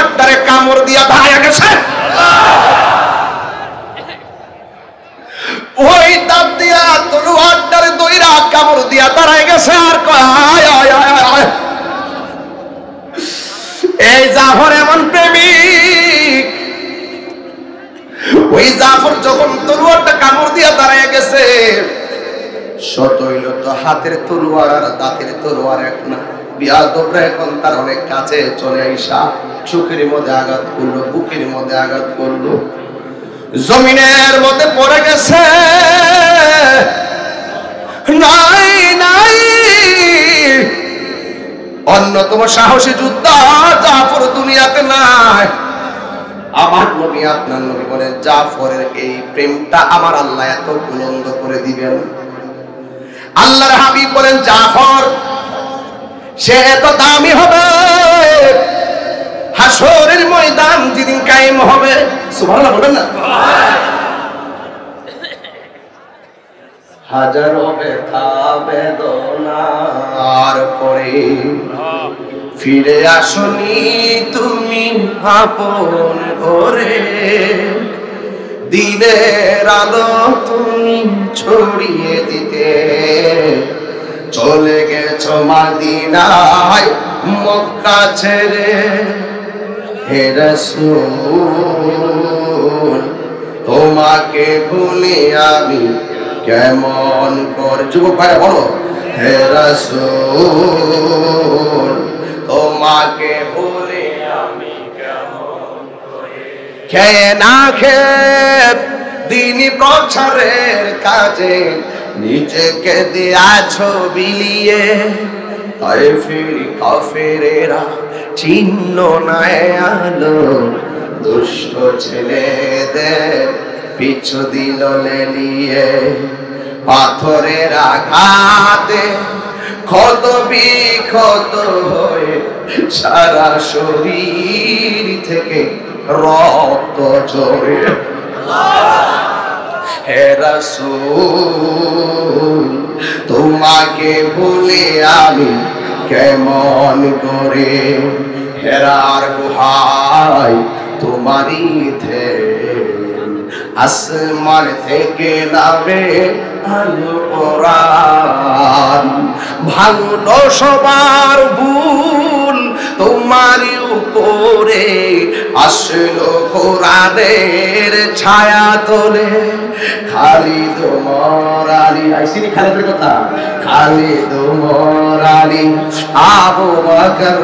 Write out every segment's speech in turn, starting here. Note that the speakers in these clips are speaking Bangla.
তলোয়ারটারে কামড় দিয়া দাঁড়ায় গেছে। ওই দাঁত দিয়া তলোয়ারটারে দইরা কামড় দিয়া দাঁড়ায় গেছে। আর কয় এই জাফর এমন প্রেমিক। ওই জাফর যখন তলোয়ারটা কামড় দিয়া দাঁড়ায় গেছে, শত হইল তো হাতের তলোয়ার আর দাঁতের তলোয়ার এক না। বিয়াদবরা এখন তার অনেক কাছে চলে আইসা চোখের মধ্যে আঘাত করলো, বুকের মধ্যে আঘাত করলো, জমিনের মধ্যে পড়ে গেছে। নাই নাই অন্যতম সাহসী যোদ্ধা জাফর দুনিয়াতে নাই। আমার নবী আপনার নবী বলেন জাফরের এই প্রেমটা আমার আল্লাহ এত বুলন্দ করে দিবেন। আল্লাহর হাবিব বলেন জাফর সে এত দামি হবে, হাসরের ময়দান যেদিন কায়েম হবে। সুবহানাল্লাহ বলেন না। হাজারো ব্যথা বেদনার পরে ফিরে আসনি তুমি আপন ঘরে, দিনের আলো তুমি ছড়িয়ে দিতে চলে গেছো মদিনায় মক্কা ছেড়ে। হে রাসূল তোমাকে ভুলে আমি কেমন করে। যুবক ভাইরা বলো, হে রাসূল তোমাকে ভুলে আমি কেমন করে। খেয়ে না খেয়ে দিনী প্রচারের কাজে নিজেকে দিয়াছো বিলিয়ে, তায়েফের কাফেরেরা চিহ্ন নাই আলো, দুষ্ট ছেলেদের পিছু দিল লেলিয়ে। পাথরের আঘাতে ক্ষত বিক্ষত হয়ে সারা শরীর থেকে রক্ত ঝরে। হে রাসূল তোমাকে ভুলে আমি কেমন করে। হেরার গুহায় তোমারই আসমান থেকে নামে আলো কোরআন, ভাঙলো সবার ভুল তোমারই উপরে, আসলো কোরআনের ছায়া তোলে। খালিদ ওমর আলী, আইসিনি খালিদের কথা, খালিদ ওমর আলী আবু বকর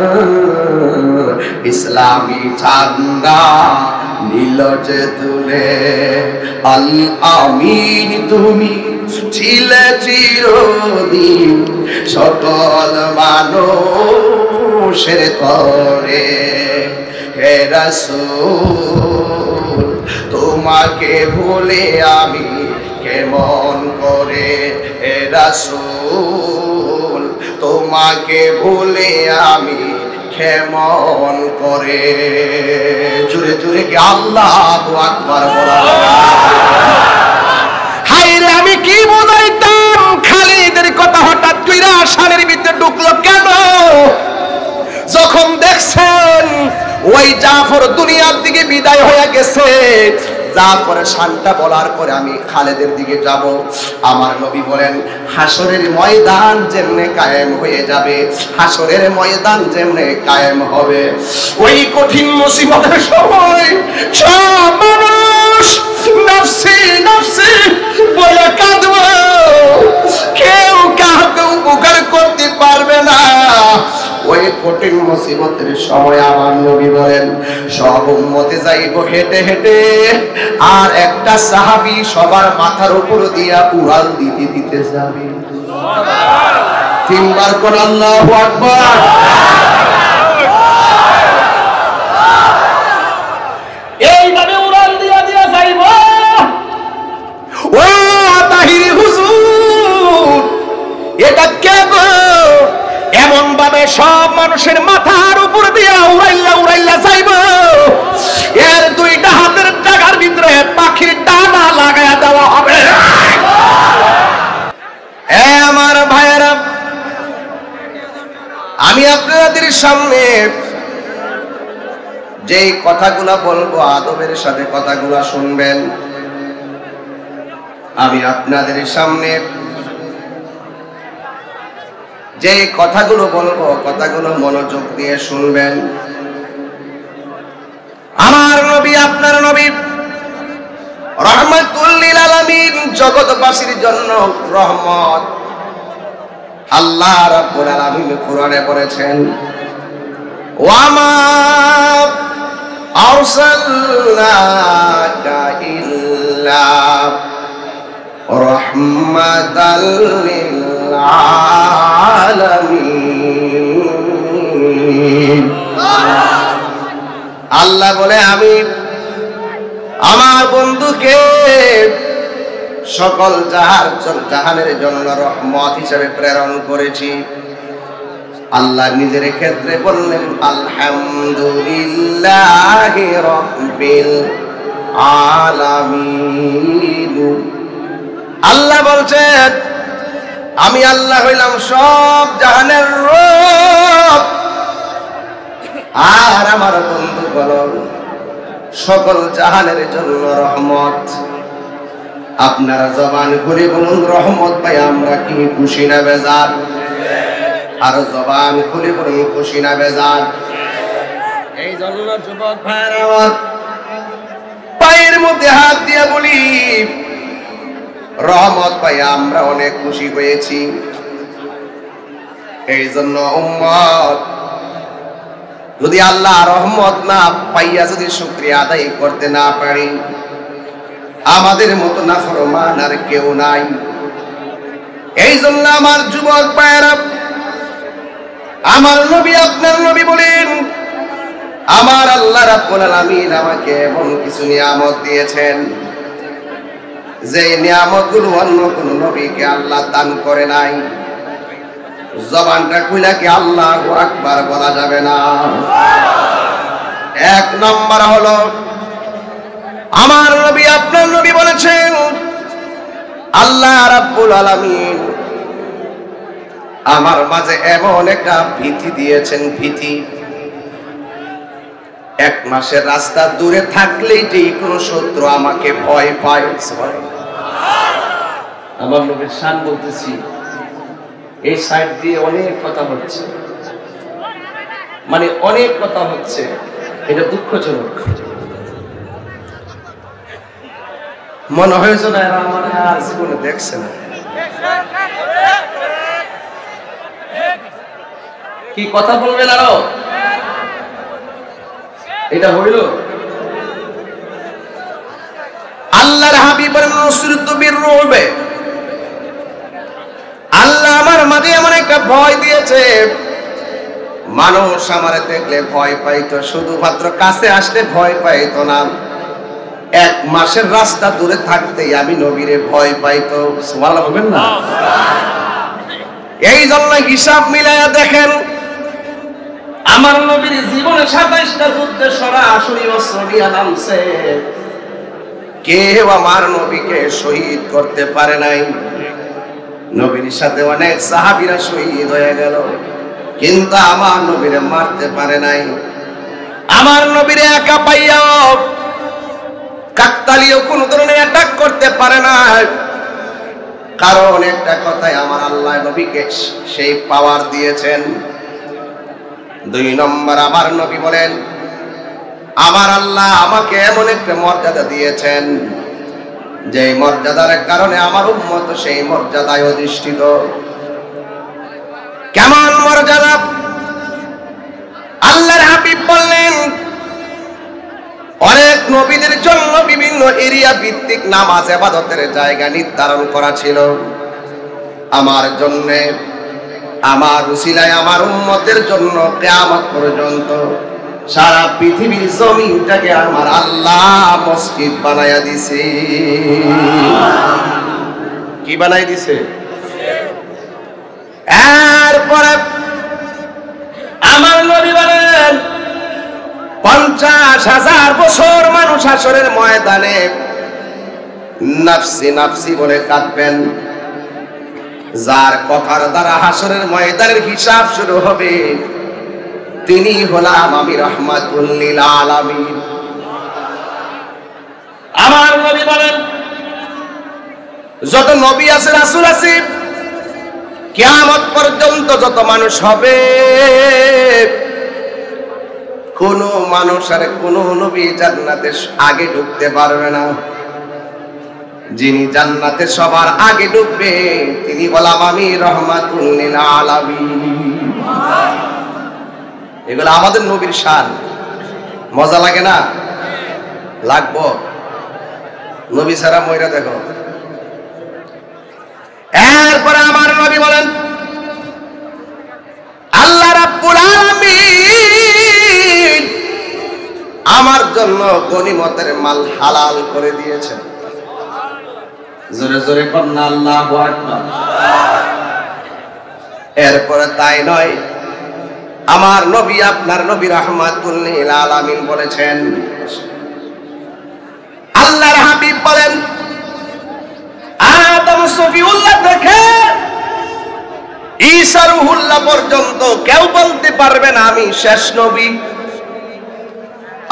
ইসলামী ঝান্ডা নীল যে তুলে। আল আমিন তুমি ছিলে চিরদিন সকল মানুষের তরে। হে রাসূল তোমাকে ভুলে আমি কেমন করে। হে রাসূল তোমাকে ভুলে আমি কেমন করে। জুড়ে জুড়ে কি আল্লাহু আকবার বলা। হায়রে আমি কি বুঝাইতাম, খালিদের কথা হঠাৎ কইরা শানের ভিতরে ঢুকলো কেন? যখন দেখছেন ওই জাফর দুনিয়ার দিকে বিদায় হয়ে গেছে, জাফরের শানটা বলার পরে আমি খালেদের দিকে যাব। আমার নবী বলেন হাসরের ময়দান যেমনে কায়েম হয়ে যাবে, হাসরের ময়দান যেমনে কায়েম হবে, ওই কঠিন মুসিবতের সময় সব মানুষ নফসি নফসি বলে কাঁদবে, কেউ কাউকে উপকার করতে পারবে না। ওই কঠিন মুসিবতের সময় আমার নবী বলেন সব উম্মতে যাইব হেঁটে হেঁটে, আর একটা সাহাবী সবার মাথার উপর দিয়া উড়াল দিতে দিতে যাবে। তিনবার কোন আল্লাহু আকবার। এইভাবে উড়াল দিয়া দিয়া যাইব। ও তাহিরি হুজুর এটা কে গো? এমন ভাবে সব মানুষের মাথার উপর দিয়া উড়াইলা উড়াইলা যাইব, এর দুইটা হাতের টাকার ভিতরে পাখির ডানা লাগায়া দেওয়া হবে। আমার ভাইয়েরা, আমি আপনাদের সামনে যেই কথাগুলো বলবো আদবের সাথে কথাগুলো শুনবেন। আমি আপনাদের সামনে যে কথাগুলো বলবো কথাগুলো মনোযোগ দিয়ে শুনবেন। আমার নবী আপনার নবী রহমাতুল লিল আলামিন, জগৎবাসীর জন্য রহমত। আল্লাহ রাব্বুল আলামিন কোরআনে বলেছেন, ওয়ামা আরসালনাকা ইল্লা রাহমাতাল লিল আলামিন। আল্লাহ বলে, আমি আমার বন্ধুকে সকল জাহানের জন্য রহমত হিসেবে প্রেরণ করেছি। আল্লাহ নিজের ক্ষেত্রে বললেন, আলহামদুলিল্লাহি রাব্বিল আলামিন। আল্লাহ বলছেন, আমি আল্লাহ হইলাম সব জাহানের রব। আর আমার বন্ধু বলো সকল জাহানের জন্য রহমত। আপনারা জবান খুলে বলুন, রহমত পাই আমরা কি খুশি না বেজার? আর জবান খুলে বলুন, খুশি না বেজার? এই জন্য যুবক ভাইরা আমার পায়ের মধ্যে হাত দিয়ে বলি, রহমত পাই আমরা অনেক খুশি হয়েছি। এই জন্য উম্মত যদি আল্লাহ রহমত না পাইয়া যদি শুকরিয়া আদায় করতে না পারি, আমাদের মতো নাফরমান আর কেউ নাই। এই জন্য আমার যুবক ভাইরা, আমার নবী আপনার নবী বলেন, আমার আল্লাহ রাব্বুল আলামিন আমাকে এমন কিছু নিয়ামত দিয়েছেন যে নিয়ামতগুলো অন্য কোন নবীকে আল্লাহ দান করে নাই। জবানটা খুলে কি আল্লাহু আকবার বলা যাবে না? এক নম্বর হলো, আমার নবী আপনার নবী বলেছেন, আল্লাহ রাব্বুল আলামিন আমার মাঝে এমন একটা ভীতি দিয়েছেন। ভীতি, এক মাসের রাস্তা দূরে থাকলেই যে কোনো শত্রু আমাকে ভয় পায়। আমার নবীর শান বলতেছি, এই সাইড দিয়ে অনেক কথা হচ্ছে, মানে অনেক কথা হচ্ছে, এটা দুঃখজনক। মনে হয়েছে না এরা আমার আর জীবনে দেখছে না। কি কথা বলবেন আরো? এটা হইল আল্লাহর হাবিবের নুসরত বিররুবে। আল্লাহ আমার মাঝে এমন একটা ভয় দিয়েছে, মানুষ আমারে দেখলে ভয় পাইতো, শুধুমাত্র কাছে আসলে ভয় পাইতো না। এক মাসের রাস্তা দূরে থাকতেই আমি নবীরে ভয় পাইতো। সুবহানাল্লাহ বলবেন না? এই জন্য হিসাব মিলায়া দেখেন, আমার নবীর জীবনে 27টা যুদ্ধে সরাসরি অস্ত্র নিয়ে নামছে, কেউ আমার নবীকে শহীদ করতে পারে নাই। নবীর সাথে অনেক সাহাবীরা শহীদ হয়ে গেল, কিন্তু আমার নবীরে মারতে পারে নাই। আমার নবীরে একা পাইয়াও কাকতালীয় কোন ধরনের অ্যাটাক করতে পারে না। কারণ একটা কথাই, আমার আল্লাহ নবীকে সেই পাওয়ার দিয়েছেন। দুই নম্বর, আমার নবী বলেন, আমার আল্লাহ আমাকে এমন একটা মর্যাদা দিয়েছেন যে মর্যাদার কারণে আমার উম্মত সেই মর্যাদায় অধিষ্ঠিত। কেমন মর্যাদা? আল্লাহর হাবিব বললেন, অনেক নবীদের জন্য বিভিন্ন এরিয়া ভিত্তিক নামাজ ইবাদতের জায়গা নির্ধারণ করা ছিল। আমার জন্য, আমার উসিলায় আমার উম্মতের জন্য কিয়ামত পর্যন্ত সারা পৃথিবীর জমিনটাকে আমার আল্লাহ মসজিদ বানায়া দিছে। কি বানাই দিছে? এরপরে আমার নবী বলেন, 50,000 বছর মানুষ হাসরের ময়দানে নাফসি নাফসি বলে কাঁদবেন। যার কথার দ্বারা হাসরের ময়দানের হিসাব শুরু হবে, তিনি হলাম আমি রাহমাতুল লিল আলামিন। আমার নবী বলেন যত নবী আছে রাসূল আছে কিয়ামত পর্যন্ত যত মানুষ হবে কোন মানুষ আর কোন নবী জান্নাতে আগে ঢুকতে পারবে না। যিনি জান্নাতে সবার আগে ঢুকবে তিনি হলাম আমি রাহমাতুল লিল আলামিন। এগুলো আমাদের নবীর শান। মজা লাগে না? লাগবো। নবী ছাড়া মইরা দেখো। এরপরে আমার নবী বলেন আল্লাহ রাব্বুল আলামিন আমার জন্য গনিমতের মাল হালাল করে দিয়েছেন। জোরে জোরে কন্না আল্লাহু আকবার। এরপরে তাই নয়, আমার নবী আপনার নবী রাহমাতুল লিল আলামিন বলেছেন, আল্লাহর হাবিব বলেন আদম সফিউল্লাহ থেকে ঈসা রূহুল্লাহ পর্যন্ত কেউ বলতে পারবে না আমি শেষ নবী।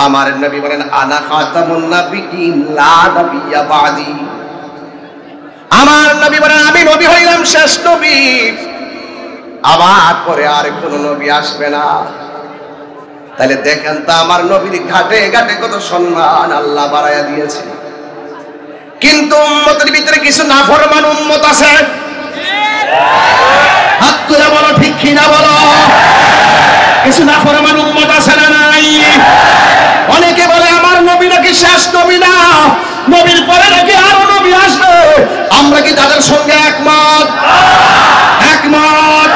আমার নবী বলেন আনা খাতামুন নাবিয়্যিন লা নাবিয়্যা বাদি। আমার নবী বলেন আমি নবী হইলাম শেষ নবী, আমার পরে আর কোন নবী আসবে না। তাহলে দেখেন তো আমার নবীর ঘাটে ঘাটে কত সম্মান আল্লাহ বাড়ায়া দিয়েছে। কিন্তু উম্মতের ভিতরে কিছু নাফরমান উম্মত আছে। হাত তুলে বলো ঠিক কি না বলো। কিছু নাফরমান উম্মত আছে না নাই? অনেকে বলে আমার নবী নাকি শেষ নবী না, নবীর পরে নাকি আরো নবী আসবে। আমরা কি তাদের সঙ্গে একমত? একমত।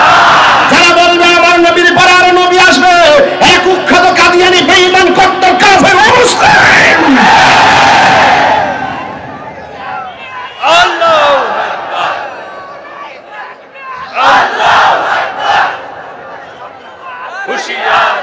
যারা বলবে আমার নবীর পরে আরো নবী আসবে এক কুখ্যাত কাদিয়ানি বেঈমান কট্টর কাফের মুসলিম। আল্লাহু আকবার, আল্লাহু আকবার। হুশিয়ার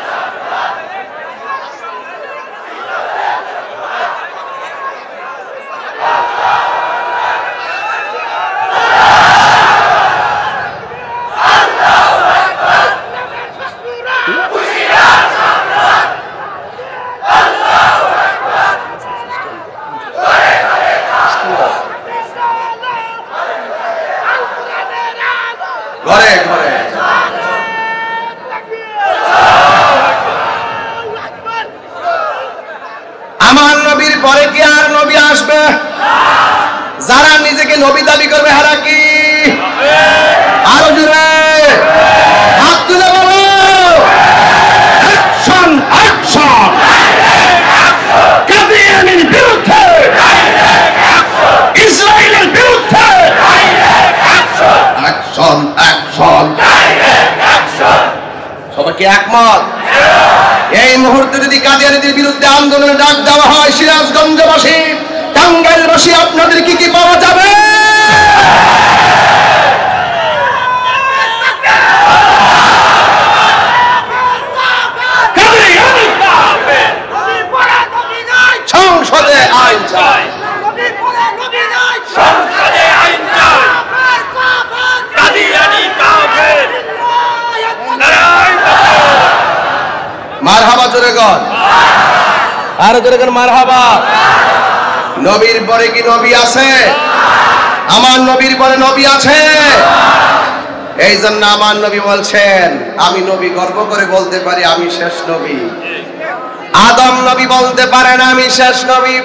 ঘরে ঘরে আমার নবীর পরে কি আর নবী আসবে? যারা নিজেকে নবী দাবি করবে হারা কি? আরো জোরে হাত তুলে বলো অ্যাকশন অ্যাকশন। কাদিয়ানির বিরুদ্ধে, ইসরায়েলের বিরুদ্ধে অ্যাকশন অ্যাকশন। সবাই কি একমত? এই মুহূর্তে যদি কাদিয়ানীদের বিরুদ্ধে আন্দোলনের ডাক দেওয়া হয় সিরাজগঞ্জবাসী, টাঙ্গাইলবাসী আপনাদের কি কি পাওয়া যাবে? সংসদে আইন চাই, সংসদে আইন চাই। কাদিয়ানী কাফের। মারহাবা জোরে কর, আরো জোরে কর মারহাবা। নবীর পরে কি নবী আছে? আমার নবীর পরে নবী আছে। এই জন্য আমার নবী বলছেন আমি নবী গর্ব করে বলতে পারি আমি শেষ নবী। আদম নবী বলতে পারেন আমি শেষ নবী।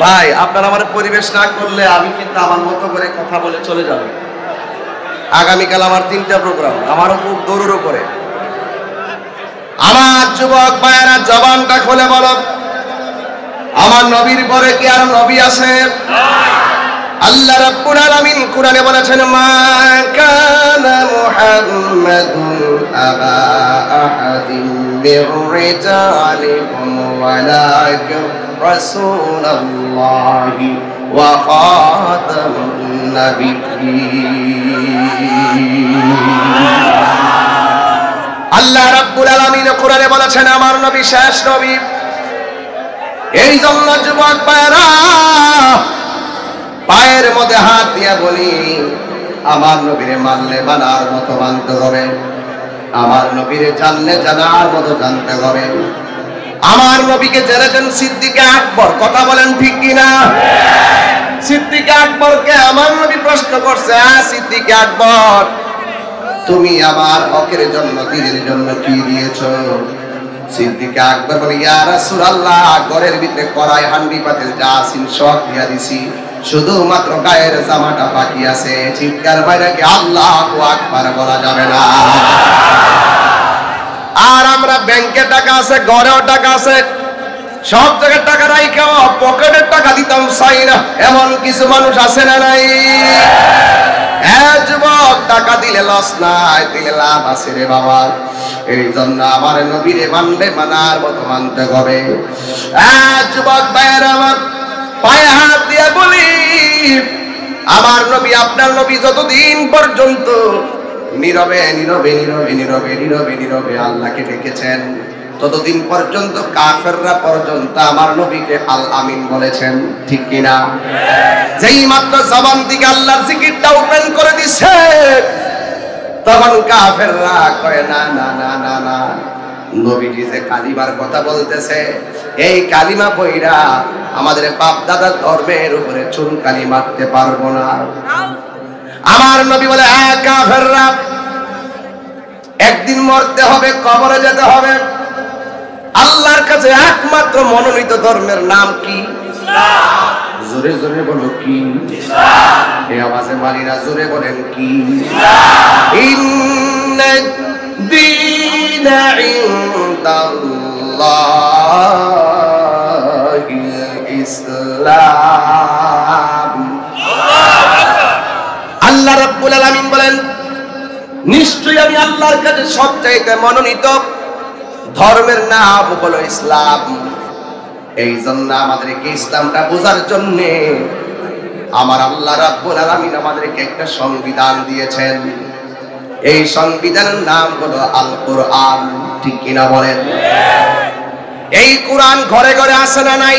ভাই আপনারা আমার পরিবেশ না করলে আমি কিন্তু আমার মতো করে কথা বলে চলে যাব। আগামীকাল আমার 3টা প্রোগ্রাম, আমারও খুব দৌড়ের উপরে। আমার যুবক ভাইয়েরা জবানটা খুলে বলো আমার নবীর পরে কি আর নবী আছে? আল্লাহ রাব্বুল আলামিন কোরআনে বলেছেন মা কানা মুহাম্মাদুন আবা আহাদিন মির রিজালিকুম ওয়ালাকিন রাসূলুল্লাহি ওয়া খাতামুন নাবিয়্যিন। আল্লাহ রাব্বুল আলামিন কোরআনে বলেছেন আমার নবী শেষ নবী। এই জন্য যুবক ভাইরা পায়ের মধ্যে হাত দিয়ে বলি আমার নবীরে মানলে মানার মতো মানতে হবে। আমার নবীরে জানলে জানার মতো জানতে হবে। আমার নবীকে জেনেছেন সিদ্দিকে আকবর, কথা বলেন ঠিক কিনা? সিদ্দিকে আকবরকে আমার নবী প্রশ্ন করছে, সিদ্দিকে আকবর, তুমি আমার হকের জন্য দিনের জন্য কি দিয়েছো? সিদ্দিকে আকবর বলে, ইয়া রাসূলুল্লাহ, ঘরের ভিতরে কড়াই হান্ডি পাতিল যা আছে সব দিয়া দিছি, শুধুমাত্র গায়ের জামাটা বাকি আছে। চিৎকার বাইরে কি আল্লাহু আকবার বলা যাবে না? আর আমরা ব্যাংকে টাকা আছে, ঘরেও টাকা আছে, সব জায়গায় টাকা রাইখা পকেটের টাকা দিতাম চাই না, এমন কিছু মানুষ আছে না নাই? যুবক, টাকা দিলে লস নাই, দিলে লাভ আছে রে বাবা। এই জন্য আমার নবীরে মানলে মানার মতো মানতে হবে। যুবক ভাইয়ের আমার পায়ে হাত দিয়ে বলি, আমার নবী আপনার নবী যতদিন পর্যন্ত নীরবে নীরবে নীরবে নীরবে নীরবে নীরবে আল্লাহকে ডেকেছেন, ততদিন পর্যন্ত কাফেররা পর্যন্ত আমার নবীকে আল আমিন বলেছেন, ঠিক কিনা? যেই মাত্র জবান থেকে আল্লাহর জিকিরটা ওপেন করে দিছে, তখন কাফেররা কয় না না না না না, নবীজি যে কালিমার কথা বলতেছে, এই কালিমা পয়রা আমাদের বাপ দাদার ধর্মের উপরে চুনকালি মারতে পারবো না। আমার নবী বলে, কাফেররা, একদিন মরতে হবে, কবরে যেতে হবে। আল্লাহর কাছে একমাত্র মনোনীত ধর্মের নাম কি? জোরে জোরে বলো কি? এই আওয়াজে মানি না, জোরে বলেন কি? ইন্নাদ-দীনা ইনদাল্লাহিল ইসলাম। আল্লাহ রাব্বুল আলামিন বলেন, নিশ্চয়ই আমি আল্লাহর কাছে সবচাইতে মনোনীত ধর্মের নাম হলো ইসলাম। এই জন্য আমাদেরকে ইসলামটা বোঝার জন্য আমার আল্লাহ রাব্বুল আলামিন আমাদেরকে একটা সংবিধান দিয়েছেন। এই সংবিধানের নাম হলো আল কোরআন, ঠিক কিনা বলেন? এই কোরআন ঘরে ঘরে আছে না নাই?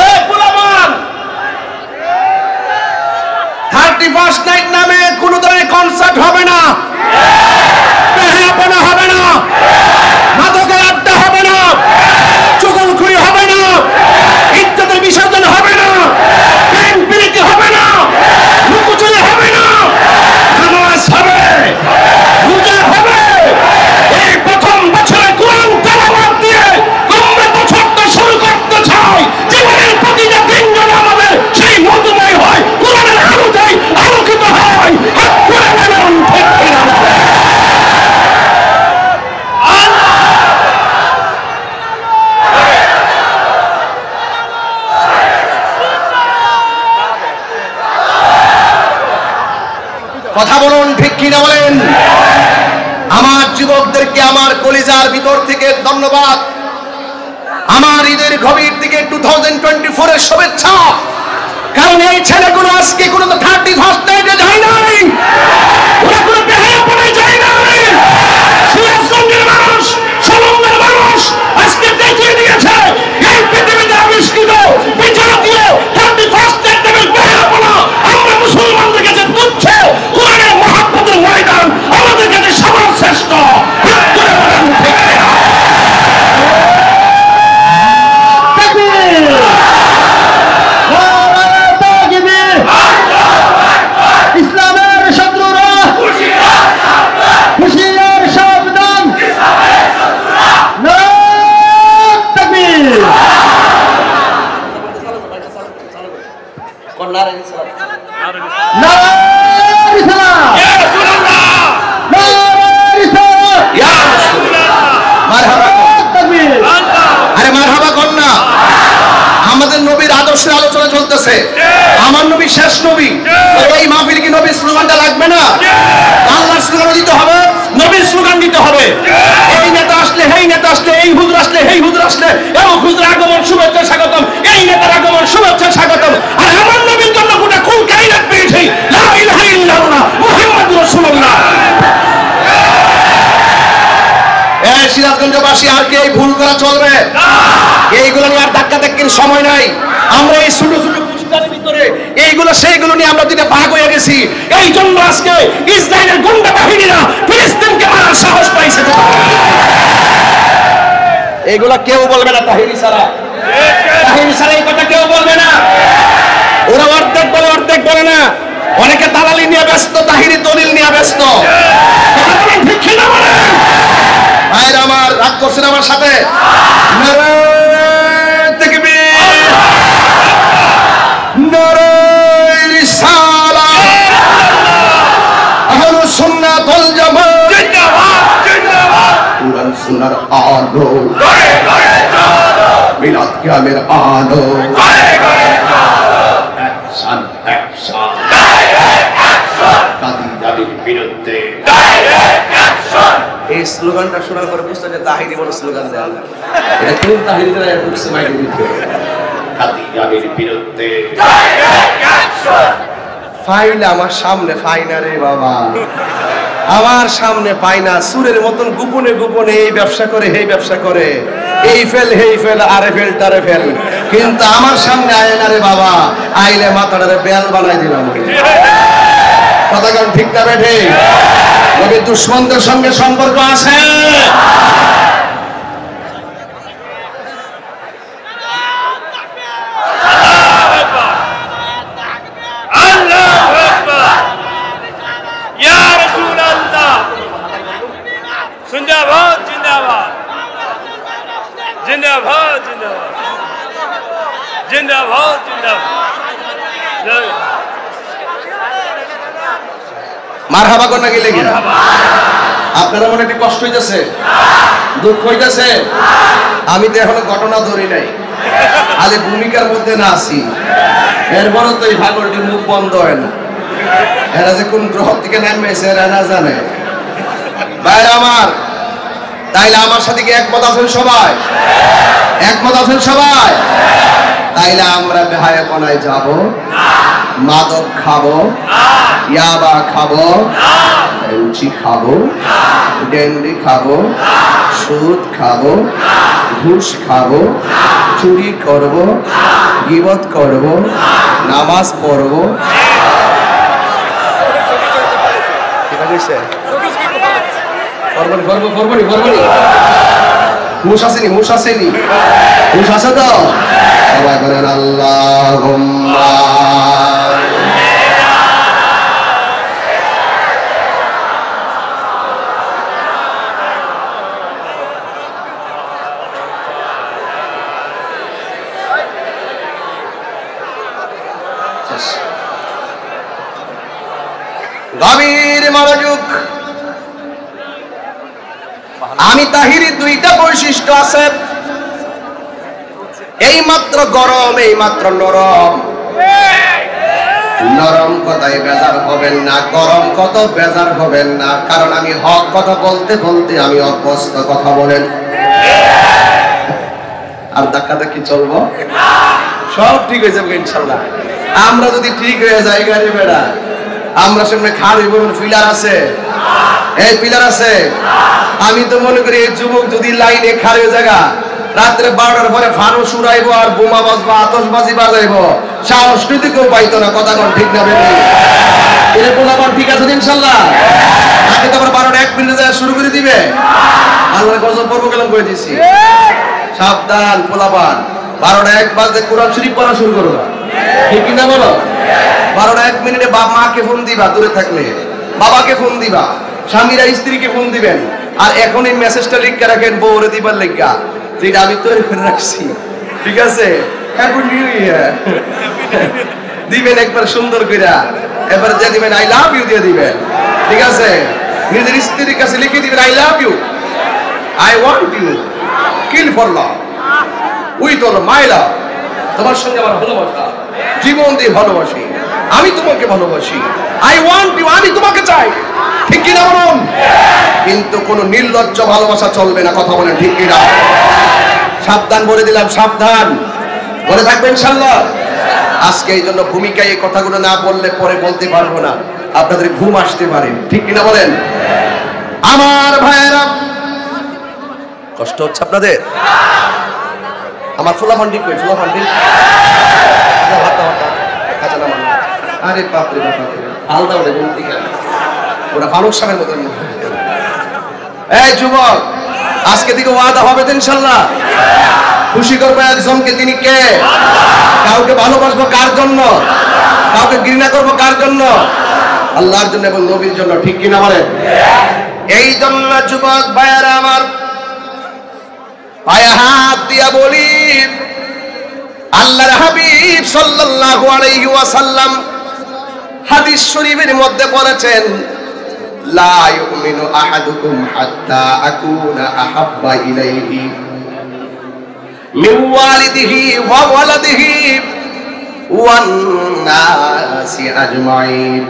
এ পুলামান, 31st নাইট নামে কোন ধরনের কনসার্ট হবে না, বেহায়াপনা হবে না, মাদকের আড্ডা হবে না, চুগলখড়ি হবে না, ইজ্জতের বিসর্জন হবে না, প্রেম প্রীতি হবে না, লুকোচুরি হবে না, নামাজ হবে, রোজা হবে। এই প্রথম বছরে কোরআন তেলাওয়াত দিয়ে আমরা বছরটা শুরু করতে চাই। জীবনের প্রতিটা দিন যেন আমাদের সেই মধুময় হয়, কোরআনের আলোতে আলোকিত হয়। কথা বলুন, ঠিক কিনা বলেন? আমার যুবকদেরকে আমার কলিজার ভিতর থেকে ধন্যবাদ। আমার ঈদের গভীর থেকে 2024 এর শুভেচ্ছা। কারণ এই ছেলেগুলো আজকে কোনো 31st নাইটে যায় নাই, ওরা কোনো বেহায়াপনায় যায় নাই। সিরাজগঞ্জের মানুষ, সলঙ্গের মানুষ আজকে দেখিয়ে দিয়েছে এই পৃথিবীতে আবিষ্কৃত বিজাতীয় 31st নাইট নামের বেহায়াপনা আমরা মুসলমানদের কাছে তুচ্ছ, কোরআনের মহব্বতের ময়দান আমাদের কাছে সর্বশ্রেষ্ঠ। আমাদের নবীর আদর্শের আলোচনা চলতেছে, আমার নবী শেষ নবী, এই মাহফিল কি নবীর স্লোগানটা লাগবে না? আল্লাহর স্লোগান দিতে হবে, নবীর স্লোগান দিতে হবে। এই নেতা আসলে, এই নেতা আসলে, এই হুজুর আসলে, এই হুজুর আসলে, এবং হুজুর আগমন শুভেচ্ছা স্বাগতম, এই নেতার আগমন শুভেচ্ছা স্বাগতম। আর আমার নবীর জন্য গোটা কুল কায়নাত পেয়েছি, লা ইলাহা ইল্লাল্লাহ মুহাম্মাদুর রাসূলুল্লাহ। সিরাজগঞ্জবাসী আর কি এই ভুল করা চলবে না? এইগুলো নিয়ে আর ধাক্কা ধাক্কির সময় নাই। আমরা এই ছোট ছোট ফিলিস্তিনের ভিতরে এইগুলো সেইগুলো নিয়ে আমরা দিনে ভাগ হয়ে গেছি। এই জন্য আজকে ইসরায়েলের গুন্ডা বাহিনীরা ফিলিস্তিনকে মারার সাহস পাইছে। এগুলা কেউ বলবে না তাহিরি ছাড়া, তাহিরি ছাড়া এই কথা কেউ বলবে না। ওরা অর্ধেক বলে অর্ধেক বলে না। অনেকে দালালি নিয়ে ব্যস্ত, তাহিরি দলিল নিয়ে ব্যস্ত। ভাইরা আমার, রাগ করছেন আমার সাথে? নারায়ে তাকবীর, নারায়ে রিসালাত, আহলুস সুন্নাত ওয়াল জামাত জিন্দাবাদ, জিন্দাবাদ। কুরআন সুন্নাহর আলো করে করে চলো, মিলাদ কিয়ামের আলো করে করে চলো। অ্যাকশন অ্যাকশন, ডাইরেক্ট অ্যাকশন, কাদিয়ানির বিরুদ্ধে ডাইরেক্ট অ্যাকশন। এই স্লোগানটা শোনার পরে বুঝতে যে তাহিরি বড় স্লোগান দেয়া না। এটা কোন তাহিরিরা ঢুকছে মাইকের ভিতরে? কাদিয়ানির বিরুদ্ধে ডাইরেক্ট অ্যাকশন। ফাইল আমার সামনে ফাইনা রে বাবা, আমার সামনে পাইনা। সুরের মতন গোপনে গোপনে এই ব্যবসা করে, এই ব্যবসা করে, এই ফেল হেই ফেল, আরে ফেল তারে ফেল, কিন্তু আমার সামনে আয় না রে বাবা। আইলে মাথাটারে বেল বানাই দিলাম। কথা কোন ঠিক না বেঠে? নবীর দুশমনদের সঙ্গে সম্পর্ক আছে। जिंदाबाद जिंदाबाद जिंदाबाद जिंदाबाद जिंदाबाद जिंदाबाद। মারহাবা কোন নাকি লেগে? আপনারা মনে একটু কষ্ট হইতেছে, দুঃখ হইতেছে? আমি তো এখনো ঘটনা ধরি নাই, আলে ভূমিকার মধ্যে না আছি। এরপরও তো এই ভাগলটির মুখ বন্ধ হয় না। এরা যে কোন গ্রহ থেকে নামছে এরা না জানে। ভাইরা আমার, তাইলে আমার সাথে কি একমত আছেন সবাই? একমত আছেন সবাই? তাইলে আমরা বেহায়াপনায় যাব, মাদক খাবো, ইয়াবা খাবো, লুচি খাবো, ডেন্ডি খাবো, সুদ খাবো, ঘুষ খাবো, চুরি করবো, গীবত করবো, নামাজ পড়বো। ঠিক আছে? হুশ আসেনি, হুশ আসেনি, হুশ আছে তো? সবাই বলেন আল্লাহুম্মা। গভীর মনোযোগ। আমি তাহিরি দুইটা বৈশিষ্ট্য আছে। এই মাত্র গরম, এই মাত্র নরম। নরম কথায় বেজার হবেন না, গরম কত বেজার হবেন না, কারণ আমি হক কথা বলতে বলতে আমি অভ্যস্ত। কথা বলেন। আর ধাক্কা ধাক্কি চলবো? সব ঠিক হয়ে যাবে ইনশাল্লাহ। আমরা যদি ঠিক হয়ে যাই গাড়ি বেড়া, আমরা সামনে খাড়ি বলুন পিলার আছে, এই পিলার আছে। আমি তো মনে করি এই যুবক যদি লাইনে খাড়ি জায়গা রাত্রে 12টার পরে ফানুস উড়াইবো আর বোমা বাজবো, আতশবাজি বাজাইবো, সংস্কৃতি কেউ পাইতো না। কথা কোন ঠিক না বেশি? এর পোলাপান ঠিক আছে ইনশাল্লাহ? আগে তো আবার 12টা 1 মিনিটে যায় শুরু করে দিবে। আল্লাহ গজব পড়বো গেলাম করে দিছি। সাবধান পোলাপান, 12টা 1 বাজে কোরআন শরীফ পড়া শুরু করবা। ঠিক কিনা বলো? 12টা 1 মিনিটে বাপ মাকে ফোন দিবা, দূরে থাকলে বাবাকে ফোন দিবা, স্বামীরা স্ত্রীকে ফোন দিবেন। আর এখন এই মেসেজটা লিখে রাখেন বউরে দিবার লেখা, যেটা আমি তৈরি করে রাখছি। ঠিক আছে? হ্যাপি নিউ ইয়ার দিবেন একবার সুন্দর করে। এবার যে দিবেন আই লাভ ইউ দিয়ে দিবেন। ঠিক আছে? নিজের স্ত্রীর কাছে লিখে দিবেন I love you, I want you, kill for love, with all my love. তোমার সঙ্গে আমার ভালোবাসা, জীবন দিয়ে ভালোবাসি, আমি তোমাকে ভালোবাসি, আই ওয়ান্ট ইউ, আমি তোমাকে চাই। ঠিক কিনা বলুন? কিন্তু কোন নির্লজ্জ ভালোবাসা চলবে না। কথা বলেন ঠিক কিনা? সাবধান বলে দিলাম, সাবধান বলে থাকবেন ইনশাআল্লাহ। আজকে এই জন্য ভূমিকায় এই কথাগুলো না বললে পরে বলতে পারবো না, আপনাদের ঘুম আসতে পারে। ঠিক কিনা বলেন? আমার ভাইয়েরা, কষ্ট হচ্ছে আপনাদের? আমার ফুলাফান্ডি কই? ফুলাফান্ডি আরে বাপরে বাপ, আলাদা ওটা ঘুম থেকে ওরা ফারুক সাহেবের মতন। এই যুবক, আজকে থেকে ওয়াদা হবে তো ইনশাআল্লাহ। খুশি করবো একজনকে, তিনি কে? কাউকে ভালোবাসবো কার জন্য? কাউকে ঘৃণা করবো কার জন্য? আল্লাহর জন্য এবং নবীর জন্য, ঠিক কিনা বলেন? এই জন্য যুবক ভাইয়ারা আমার, পায়ে হাত দিয়া বলি, আল্লাহর হাবিব সাল্লাল্লাহু আলাইহি ওয়াসাল্লাম হাদিস শরীফের মধ্যে বলেছেন, লা ইউমিনু আহাদুকুম হাত্তা আকুনা আহাব্বা ইলাইহি মিন ওয়ালিদিহি ওয়া ওয়ালাদিহি ওয়ান নাসি আজমাইন।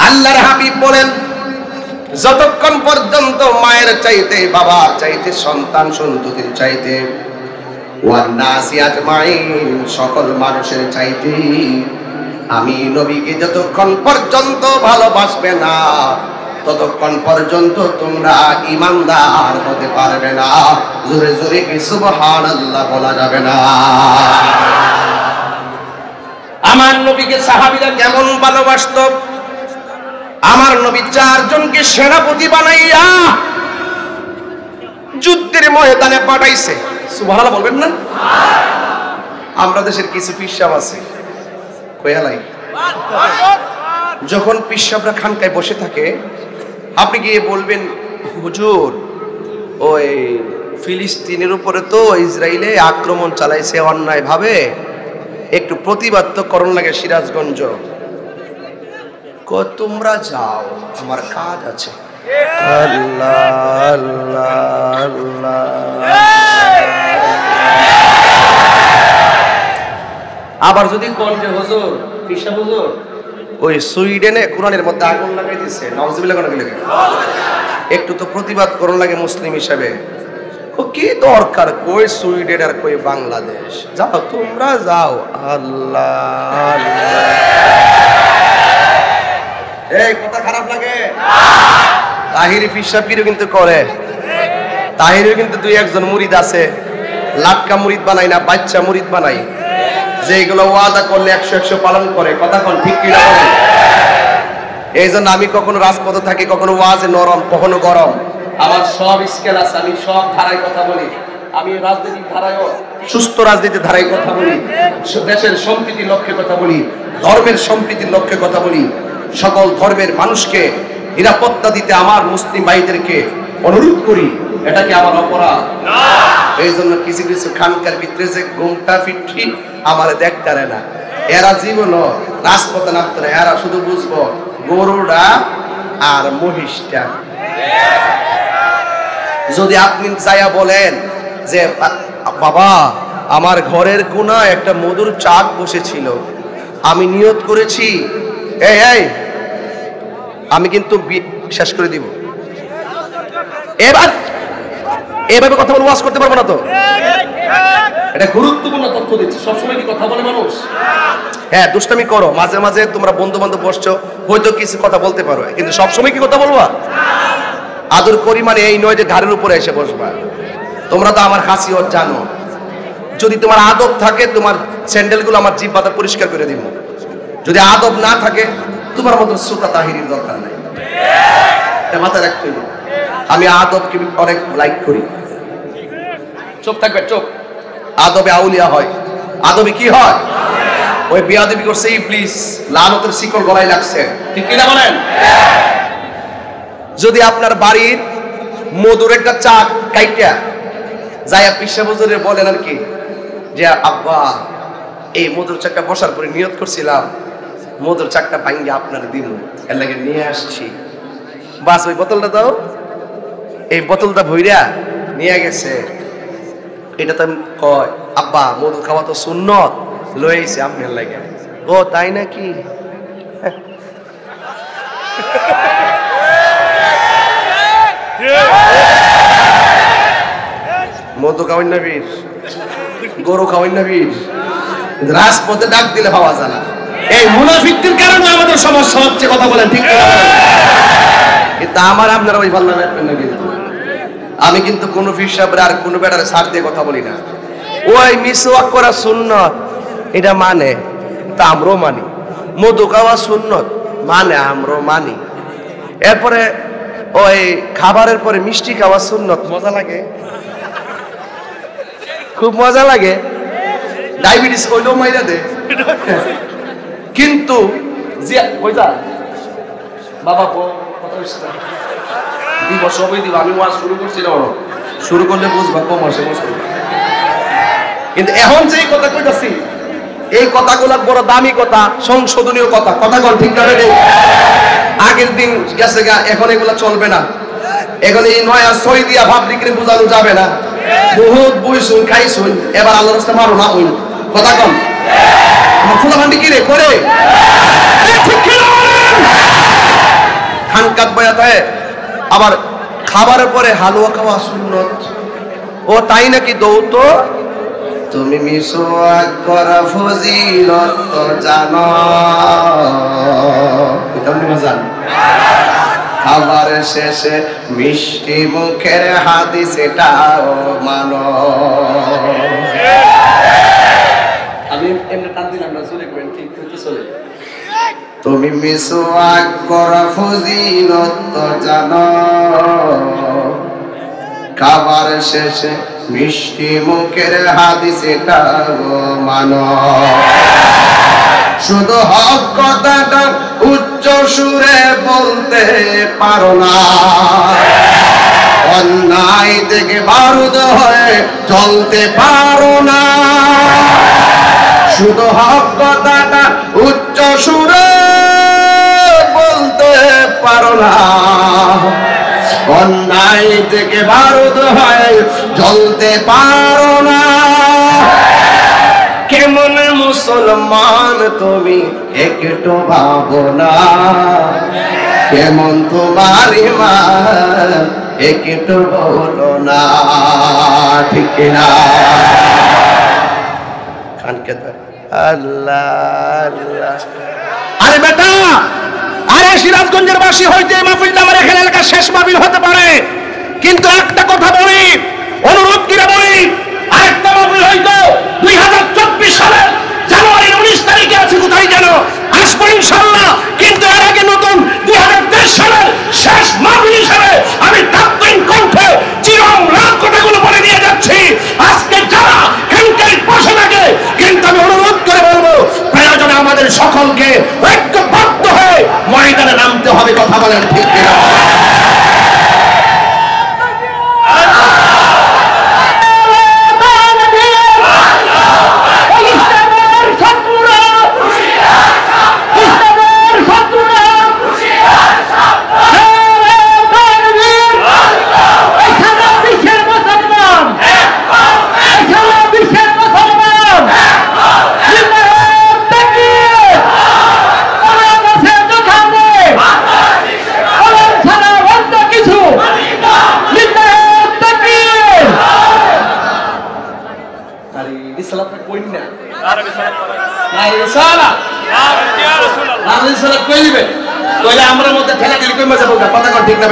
আল্লাহর হাবিব বলেন, যতক্ষণ পর্যন্ত মায়ের চাইতে, বাবার চাইতে, সন্তান সন্ততির চাইতে, ওয়ান নাসি আজমাইন সকল মানুষের চাইতে আমি নবীকে যতক্ষণ পর্যন্ত ভালোবাসবে না, ততক্ষণ পর্যন্ত তোমরা ঈমানদার হতে পারবে না। জোরে জোরে কি সুবহানাল্লাহ বলা যাবে না? আমার নবীকে সাহাবীরা কেমন ভালোবাসতো? আমার নবী 4 জনকে সেনাপতি বানাইয়া যুদ্ধের ময়দানে পাঠাইছে। সুবহানাল্লাহ বলবেন না? আমরা দেশের কিছু পিসাব আছে কয়ালাই, যখন পিসাবরা খানকায় বসে থাকে, আপনি গিয়ে বলবেন, হুজুর ওই ফিলিস্তিনের উপরে তো ইসরায়েলে আক্রমণ চালাইছে অন্যায় ভাবে, একটু প্রতিবাদ তো করণ লাগে সিরাজগঞ্জ। তোমরা যাও, আমার কাজ আছে। আল্লাহ আল্লাহ আল্লাহ। আবার যদি কোন যে হুজুর, পিসা হুজুর ওই সুইডেনে কোরআনের মধ্যে আগুন লাগাই দিছে, নাউজুবিল্লাহ কোন লাগে, একটু তো প্রতিবাদ করণ লাগে মুসলিম হিসাবে। ও কি দরকার কই সুইডেন আর কই বাংলাদেশ, যাও তোমরা যাও। আল্লাহ এই কথা খারাপ লাগে? তাহিরি পিসা পীরও কিন্তু করে, তাহিরিও কিন্তু 2-1 মুরিদ আছে, লাটকা মুরিদ বানাই না, বাচ্চা মুরিদ বানাই, যেগুলো ওয়াদা করলে 100 পালন করে। কথা কোন ঠিক কি না বলেন? এই জন্য আমি কখনো রাজপথে থাকি, কখনো ওয়াজে নরম, কখনো গরম। আমার সব স্কেল আছে, আমি সব ধারায় কথা বলি। আমি রাজনীতির ধারায়ও, সুস্থ রাজনীতির ধারায় কথা বলি, দেশের সম্প্রীতির লক্ষ্যে কথা বলি, ধর্মের সম্প্রীতির লক্ষ্যে কথা বলি। সকল ধর্মের মানুষকে নিরাপত্তা দিতে আমার মুসলিম ভাইদেরকে অনুরোধ করি। এটা কি আমার অপরাধ? না। এই জন্য কিছু কিছু খানকার ভিতরে যে ঘুমটা ফিটি আমার দেখতারে না, এরা জীবনও রাজপথে নামতো না, এরা শুধু বুঝবো গরুটা আর মহিষটা। যদি আপনি যাইয়া বলেন যে বাবা আমার ঘরের কোনায় একটা মধুর চাক বসেছিল, আমি নিয়ত করেছি এই আমি কিন্তু শেষ করে দিব, এবার এভাবে কথা বলে ওয়াজ করতে পারবো না তো? এটা গুরুত্বপূর্ণ তথ্য দিচ্ছি। সবসময় কি কথা বলে মানুষ? হ্যাঁ, দুষ্টামি করো, মাঝে মাঝে তোমরা বন্ধু বান্ধব বসছো, হয়তো কিছু কথা বলতে পারো, কিন্তু সবসময় কি কথা বলবা? আদর করি মানে এই নয় যে ঘাড়ের উপরে এসে বসবা। তোমরা তো আমার খাসিয়ত জানো, যদি তোমার আদব থাকে তোমার স্যান্ডেলগুলো আমার জিহ্বাটা পরিষ্কার করে দিব, যদি আদব না থাকে তোমার মতো সুতা তাহিরির দরকার নাই। এটা মাথায় রাখতে হবে। আমি আদবকে অনেক লাইক করি। চুপ থাকবে, চুপ। আদবে আউলিয়া হয়, আদবে কি হয়? ওই বেয়াদবি করছে ইবলিস, লানতের শিকল গলায় লাগছে, ঠিক কিনা বলেন? যদি আপনার বাড়ির মধুর একটা চাক কাইটা যাইয়া পিসা হুজুরে বলেন আর কি যে আব্বা এই মধুর চাকটা বসার পরে নিয়ত করছিলাম মধুর চাকটা ভাঙ্গে আপনার দিব, এর লাগে নিয়ে আসছি, বাস ওই বোতলটা দাও। এই বোতলটা ভইরা নিয়ে গেছে, এটা তো কয় আব্বা মধু খাওয়া তো সুন্নত, লইছে আপনার লাগে। ও তাই নাকি? মধু খাওয়াই না বীর, গরু খাওয়াই না বীর, রাজপথে ডাক দিলে পাওয়া যায় না। এই মুনাফিকদের কারণে আমাদের সমস্যা হচ্ছে, কথা বলেন ঠিক না? কিন্তু আমার আপনারা ওই ভালো রাখবেন না। কিন্তু আমি কিন্তু কোন ফিরসাবরা আর কোন বেটারে ছাড় দিয়ে কথা বলি না। ওই মিসওয়াক করা সুন্নত এটা মানে, তা আমরাও মানি, মধু খাওয়া সুন্নত, মানে আমরা মানি। এরপরে ওই খাবারের পরে মিষ্টি খাওয়া সুন্নত, মজা লাগে, খুব মজা লাগে, ডায়াবেটিস হইলেও মাইরা দে। কিন্তু বাবা দিব সবই দিব, আমি ওয়াজ শুরু করছি না, শুরু করলে বুঝবা কম আসে। কিন্তু এখন যে কথা কইতাছি এই কথাগুলো বড় দামি কথা, সংশোধনীয় কথা, কথা কোন ঠিক না রে? আগের দিন গেছে গা, এখন এগুলা চলবে না। এখন এই নয়া সই দিয়া ভাব বিক্রি বোঝানো যাবে না। বহুত বইছুন খাইছুন, এবার আল্লাহর রাস্তায় মারো না হইল, কথা কম। ফুলা ভান্ডি কি রে করে খানকাত বয়াতে আবার খাবারের পরে হালুয়া খাওয়া সুন্নত। ও তাই নাকি দৌত? তুমি মিসওয়াক করা ফজিলত তো জানো, তুমি জানো। খাবারের শেষে মিষ্টি মুখের হাদিস এটাও মানো। আমি এমনি টান দিলাম না, চলে গেলেন, ঠিক তো চলে। তুমি মিসওয়াক করা ফজিলত তো জানো, খাবার শেষে মিষ্টি মুখের হাদিস এটাও মানো। শুধু হক কথাটা উচ্চ সুরে বলতে পারো না, অন্যায় থেকে বারুদ হয়ে চলতে পারো না। শুধু হক কথাটা উচ্চ সুরে বলতে পারো না, অন্যায় থেকে বারুদ হয়ে জ্বলতে পারো না। কেমন মুসলমান তুমি একটু ভাবো না, কেমন তোমার ঈমান একটু বলো না, ঠিক না? খানকে আল্লাহ আল্লাহ। আরে বেটা, আরে সিরাজগঞ্জের বাসী হইতে মাহফিলটা আমার এখানে এলাকার শেষ মাহফিল হতে পারে, কিন্তু একটা কথা বলি, অনুরোধ করে বলি, আরেকটা মাহফিল হইতো 2024 সালের জানুয়ারির 19 তারিখে আছে, কোথায় যেন আসবো ইনশাআল্লাহ। কিন্তু এর আগে নতুন 2023 সালের শেষ মাহফিল হিসেবে আমি তাৎক্ষণ কণ্ঠে চিরম্লান কথাগুলো বলে দিয়ে যাচ্ছি। আজকে যারা খেলকেই বসে থাকে, কিন্তু আমি অনুরোধ করে বলবো, প্রয়োজনে আমাদের সকলকে ঐক্যবদ্ধ হয়ে ময়দানে নামতে হবে, কথা বলেন ঠিক কিনা? আমরা মধ্যে ঠেলা দিলে কই মজা বলবে, কথা ঠিক না?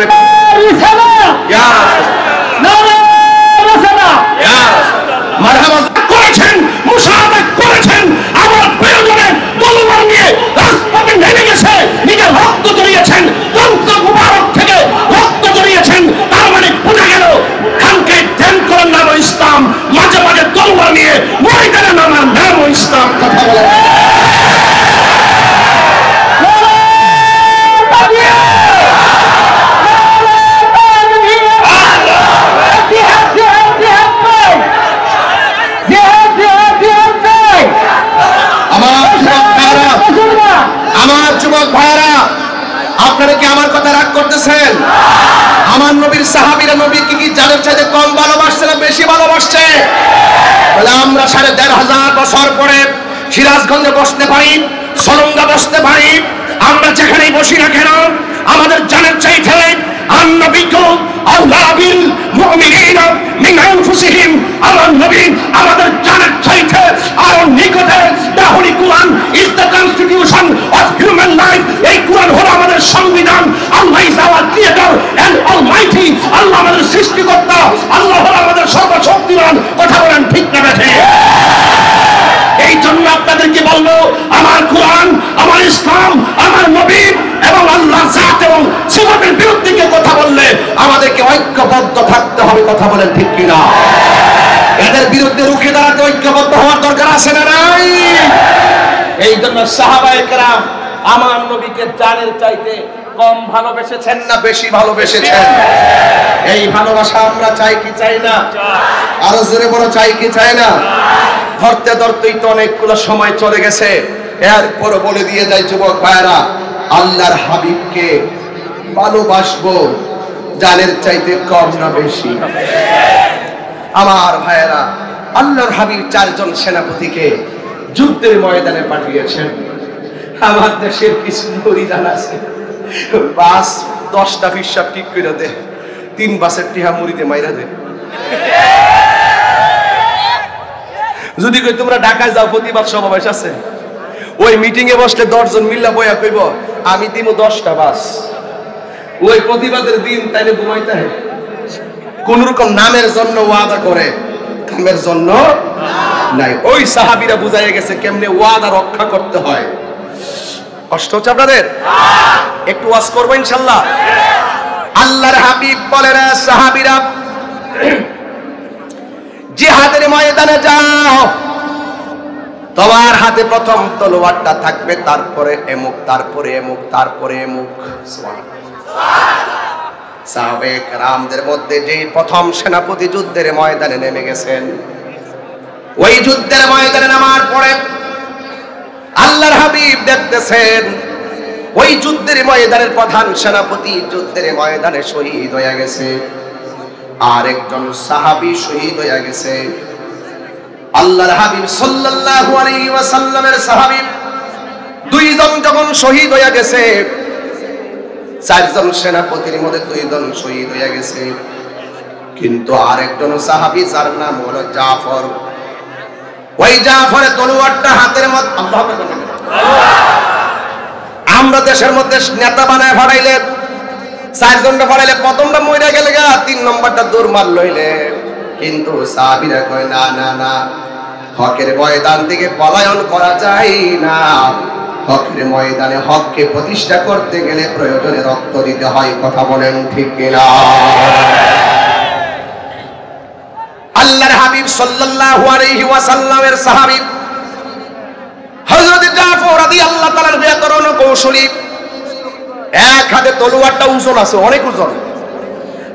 মারহাবা করেছেন, মুসাফা করেছেন, আমার প্রয়োজনে তলোয়ার নিয়ে রাজপথে নেমে গেছে, নিজের রক্ত জড়িয়েছেন, দন্ত মুবারক থেকে রক্ত জড়িয়েছেন। তার মানে বোঝা গেল খানকে ধ্যান করার নাম ইসলাম, মাঝে মাঝে তলোয়ার নিয়ে ময়দানে নামার নাম ইসলাম, কথা বলে। আমার যুবক ভাইরা, আপনারা কি আমার কথা রাগ করতেছেন? আমার নবীর সাহাবীরা নবীকে কি জানের চাইতে কম ভালোবাসছে না বেশি ভালোবাসছে? বলে আমরা 1500 বছর পরে সিরাজগঞ্জে বসতে পারি, সলঙ্গা বসতে পারি, আমরা যেখানেই বসি না কেন আমাদের জানের চাইতে আমার নবী আমাদের জানের চাইতে আরো নিকটে। The Holy Quran is the constitution of human life. এই কোরআন হলো আমাদের সংবিধান। আল্লাহ is our creator and almighty. আল্লাহ আমাদের সৃষ্টিকর্তা, আল্লাহ হলো আমাদের সর্বশক্তিমান। কথা বলেন ঠিক না বেঠিক? এই জন্য আপনাদেরকে বলবো, আমার কোরআন, আমার কথা বলেন ঠিক কিনা? এদের বিরুদ্ধে রুখে দাঁড়াতে ঐক্যবদ্ধ হওয়ার দরকার আছে না নাই? এই জন্য সাহাবায়ে কেরাম আমার নবীকে জানের চাইতে কম ভালোবেসেছেন না বেশি ভালোবেসেছেন? এই ভালোবাসা আমরা চাই কি চাই না? আরো জোরে বড় চাই কি চাই না? ধরতে ধরতেই তো অনেকগুলো সময় চলে গেছে, এরপর বলে দিয়ে যাই যুবক ভাইরা, আল্লাহর হাবিবকে ভালোবাসবো জানের চাইতে কম না বেশি? আমার ভাইরা, আল্লাহর হাবিব 4 জন সেনাপতিকে যুদ্ধের ময়দানে পাঠিয়েছেন। আমার দেশের কিছু মরিদান আছে, বাস 10টা ফিসাব ঠিক করে দে, 3 বাসের টিহা মুড়িতে মাইরা দে। যদি কই তোমরা ঢাকায় যাও, প্রতিবাদ সমাবেশ আছে, ওই মিটিং এ বসলে 10 জন মিল্লা বইয়া কইব আমি দিমু 10টা বাস, ওই প্রতিবাদের দিন তাইলে ঘুমাইতে হয়। কোন রকম নামের জন্য ওয়াদা করে, কামের জন্য নাই। ওই সাহাবীরা বুঝাইয়া গেছে কেমনে ওয়াদা রক্ষা করতে হয়। কষ্ট হচ্ছে আপনাদের? একটু ওয়াজ করবো ইনশাআল্লাহ। আল্লাহর হাবিব বলেন, সাহাবীরা জিহাদের ময়দানে যাও, তোমার হাতে প্রথম তলোয়ারটা থাকবে, তারপরে এমুক, তারপরে এমুক, তারপরে এমুক। সাহাবায়ে কেরামদের মধ্যে যেই প্রথম সেনাপতি যুদ্ধের ময়দানে নেমে গেছেন, ওই যুদ্ধের ময়দানে নামার পরে আল্লাহর হাবিব দেখতেছেন ওই যুদ্ধের ময়দানের প্রধান সেনাপতি যুদ্ধের ময়দানে শহীদ হয়ে গেছে, আর একজন সাহাবী শহীদ হয়ে গেছে। আল্লাহর হাবিব সাল্লাল্লাহু আলাইহি ওয়াসাল্লামের সাহাবী 2 জন যখন শহীদ হয়ে গেছে, 4 জন সেনাপতির মধ্যে 2 জন শহীদ হয়ে গেছে, কিন্তু আরেকজন সাহাবী যার নাম হলো জাফর, ওই জাফরের তলোয়ারটা হাতের মধ্যে, আল্লাহু আকবার। আমরা দেশের মধ্যে নেতা বানায় ফাড়াইলে 4 জনটা ফাড়াইলে প্রথমটা মইরা গেলে গা, 3 নম্বরটা দৌড় মার লইলে, কিন্তু সাহাবীরা কয় না না না, হকের ময়দান থেকে পলায়ন করা যায় না, হকের ময়দানে হককে প্রতিষ্ঠা করতে গেলে প্রয়োজনে রক্ত দিতে হয়। কথা বলেন ঠিক কিনা? আল্লাহর হাবিব সাল্লাল্লাহু আলাইহি ওয়াসাল্লামের সাহাবী হযরত জাফর রাদিয়াল্লাহু তাআলার ব্যাকরণ কৌশলী, এক হাতে তলোয়ারটা ওজন আছে, অনেক ওজন,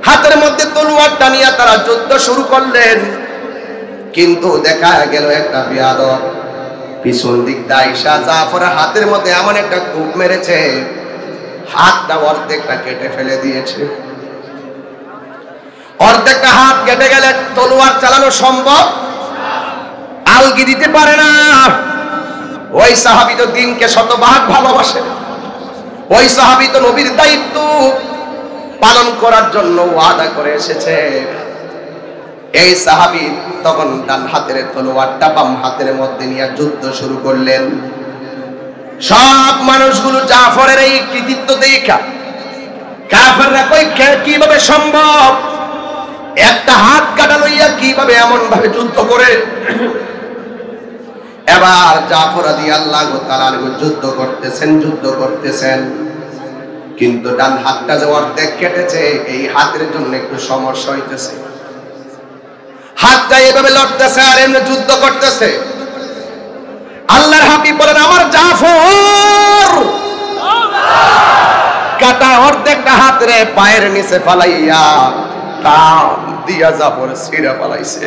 হাতের মধ্যে তলোয়ারটা নিয়ে তারা যুদ্ধ শুরু করলেন। কিন্তু দেখা গেল একটা বেয়াদব পিছন দিক দাইশা জাফরের হাতের মধ্যে এমন একটা কূপ মেরেছে, হাতটা অর্ধেকটা কেটে ফেলে দিয়েছে। অর্ধেকটা হাত কেটে গেলে তলোয়ার চালানো সম্ভব, আলগি দিতে পারে না। ওই সাহাবী তো দিনকে শতভাগ ভালোবাসে, ওই সাহাবী তো নবীর দায়িত্ব পালন করার জন্য ওয়াদা করে এসেছে। এই সাহাবী তখন ডান হাতের তলোয়ারটা বাম হাতের মধ্যে নিয়ে যুদ্ধ শুরু করলেন। সব মানুষগুলো জাফরের এই কৃতিত্ব দেখা কাফেররা কই কিভাবে সম্ভব, একটা হাত কাটা লইয়া কিভাবে এমন ভাবে যুদ্ধ করে। এবার জাফর রাদিয়াল্লাহু তাআলা যুদ্ধ করতেছেন, কিন্তু ডান হাতটা যে অর্ধেক কেটেছে, এই হাতের জন্য একটু সমস্যা হইতেছে। হাতটা এভাবে লড়তেছে আর এমনি যুদ্ধ করতেছে। আল্লাহর হাবিব বলেন, আমার জাফর কাটা অর্ধেকটা হাত রে পায়ের নিচে ফালাইয়া টান দিয়া জাফর ছিঁড়ে ফালাইছে।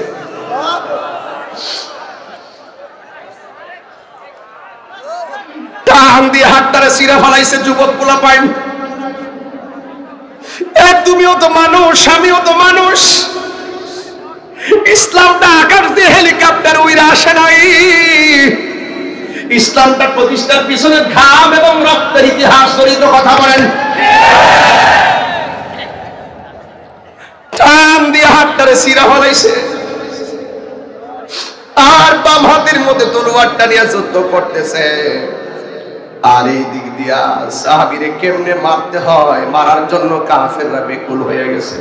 টান দিয়ে হাতটারে ছিঁড়ে ফালাইছে। যুবক গুলা পাইন, তুমিও তো মানুষ, আমিও তো মানুষ। ইসলামটা আকাশ দিয়ে হেলিকপ্টার উইরা আসে নাই। ইসলামটা প্রতিষ্ঠার পিছনে ঘাম এবং রক্তের ইতিহাস জড়িত। কথা বলেন। টান দিয়ে হাতটারে ছিঁড়া ফলাইছে, আর বাম হাতের মধ্যে তলোয়ারটা নিয়ে যুদ্ধ করতেছে। আর এই দিক দিয়া সাহাবীরে কেমনে মারতে হয়, মারার জন্য কাফেররা বেকুল হয়ে গেছে।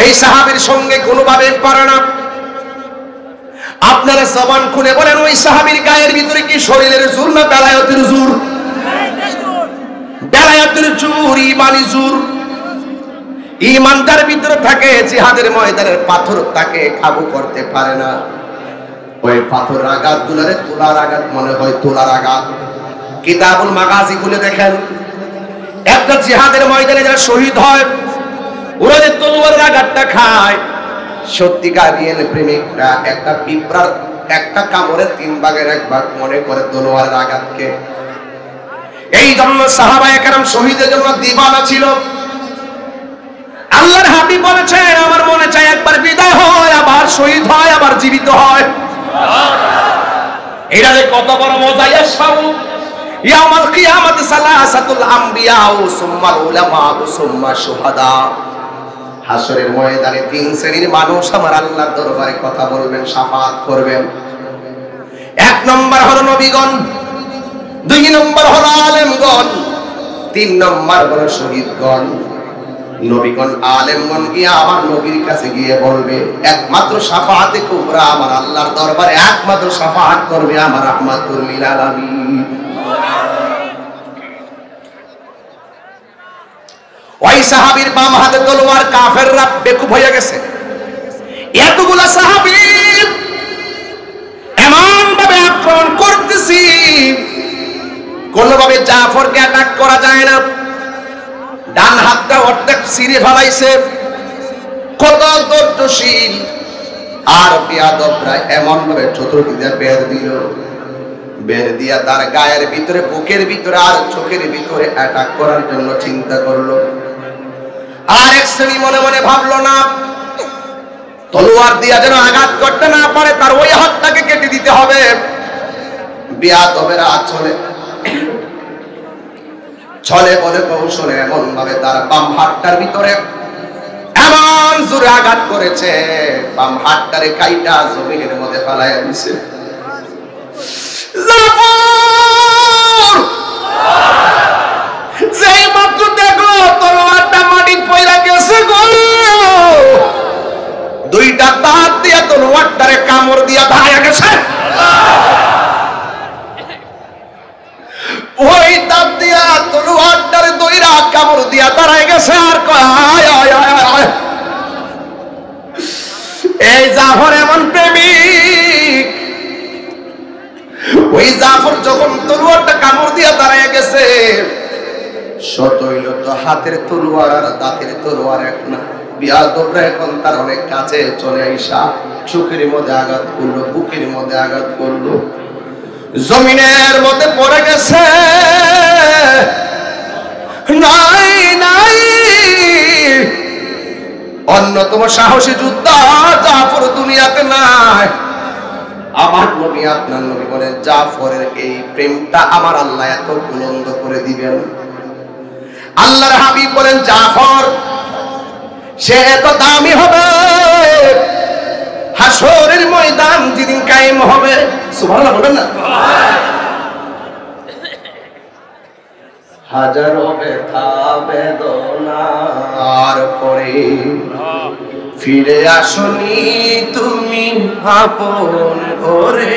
এই সাহাবীর সঙ্গে কোনোভাবে পারে না। আপনারা জবান খুলে বলেন, ওই সাহাবীর গায়ের ভিতরে কি শরীরের জোর না বেলায়েতের জোর? বেলায়েতের জোর, ইমানি জোর। ঈমানদার ভিতরে থাকে, জিহাদের ময়দানের পাথর তাকে কাবু করতে পারে না। ওই পাথর আঘাত গুলারে তোলার আঘাত মনে হয়, তোলার আঘাত। কিতাবুল মাগাজি খুলে দেখেন, একটা জিহাদের ময়দানে যারা শহীদ হয়, ওরা যে তলোয়ারের আঘাতটা খায়, সত্যিকার রিয়েল প্রেমিকরা একটা পিঁপড়ার একটা কামড়ে 3 ভাগের 1 ভাগ মনে করে তলোয়ারের আঘাতকে। এই জন্য সাহাবায়ে কেরাম শহীদের জন্য দিওয়ানা ছিল। আল্লাহর হাবিব বলেছেন, আমার মনে চায় একবার বিদায় হয়, আবার শহীদ হয়, আবার জীবিত হয়। এটা যে কত বড় মজা! ইয়াশফাউ ইয়াউমাল কিয়ামাতি সালাসাতুল আমবিয়া সুম্মাল উলামা সুম্মা শুহাদা। হাসরের ময়দানে 3 শ্রেণীর মানুষ আমার আল্লাহর দরবারে কথা বলবেন, শাফাআত করবেন। 1 নম্বর হলো নবীগণ, 2 নম্বর হলো আলেমগণ, 3 নম্বর হলো শহীদগণ। নবীগণ আলেমগণ গিয়ে আমার নবীর কাছে গিয়ে বলবে, একমাত্র শাফাআতে কুবরা আমার আল্লাহর দরবারে একমাত্র শাফাআত করবে আমার রাহমাতুল লিল আলামিন। ওই সাহাবীর বাম হাতে তলোয়ার, কাফেররা বেকুব হয়ে গেছে। এতগুলা সাহাবী এমন ভাবে আক্রমণ করতেছি, কোনোভাবে জাফরকে অ্যাটাক করা যায় না। ডান হাতটা অর্ধেক ছিঁড়ে ফেলাইছে। কত ধৈর্যশীল আর বেয়াদবরা এমন ভাবে চতুর্দিকে বের দিল, বের দিয়া তার গায়ের ভিতরে, বুকের ভিতরে আর চোখের ভিতরে অ্যাটাক করার জন্য চিন্তা করলো। আর এক শ্রেণী মনে মনে ভাবলো, না, তলোয়ার দিয়া যেন আঘাত করতে না পারে, তার ওই হাতটাকে কেটে দিতে হবে। বেয়াদবেরা ছলে বলে কৌশলে এমন ভাবে তার বাম হাতটার ভিতরে এমন জোরে আঘাত করেছে, বাম হাতটারে কাইটা জমিনের মধ্যে ফেলাইয়া দিছে। যেই মাত্র দেখলো তলোয়ারটা মাটিতে পড়ে গেছে গো, 2টা দাঁত দিয়ে তলোয়ারটারে কামড় দিয়া দাঁড়ায় গেছে। ওই দাঁত দিয়া তলোয়ারটারে দইরা কামড় দিয়া দাঁড়ায় গেছে। আর এই জাফর এমন প্রেমিক, ওই জাফর যখন তলোয়ারটা কামড় দিয়া দাঁড়ায় গেছে, শত হইল তো হাতের তলোয়ার আর দাঁতের তলোয়ার এক না। বিয়াদবরা এখন তার অনেক কাছে চলে আইসা চোখের মধ্যে আঘাত করলো, বুকের মধ্যে আঘাত করলো, জমিনের মধ্যে পড়ে গেছে। নাই নাই, অন্যতম সাহসী যোদ্ধা জাফর দুনিয়াতে নাই। আমার নবী, আপনার নবী বলেন, জাফরের এই প্রেমটা আমার আল্লাহ এত বুলন্দ করে দিবেন। আল্লাহর হাবিব বলেন, জাফর সে এত দামি হবে, হাসরের ময়দান যেদিন কায়েম হবে, সুবহানাল্লাহ বলেন না, হাজারো ব্যথা বেদনার পরে ফিরে আসনি তুমি আপন ঘরে,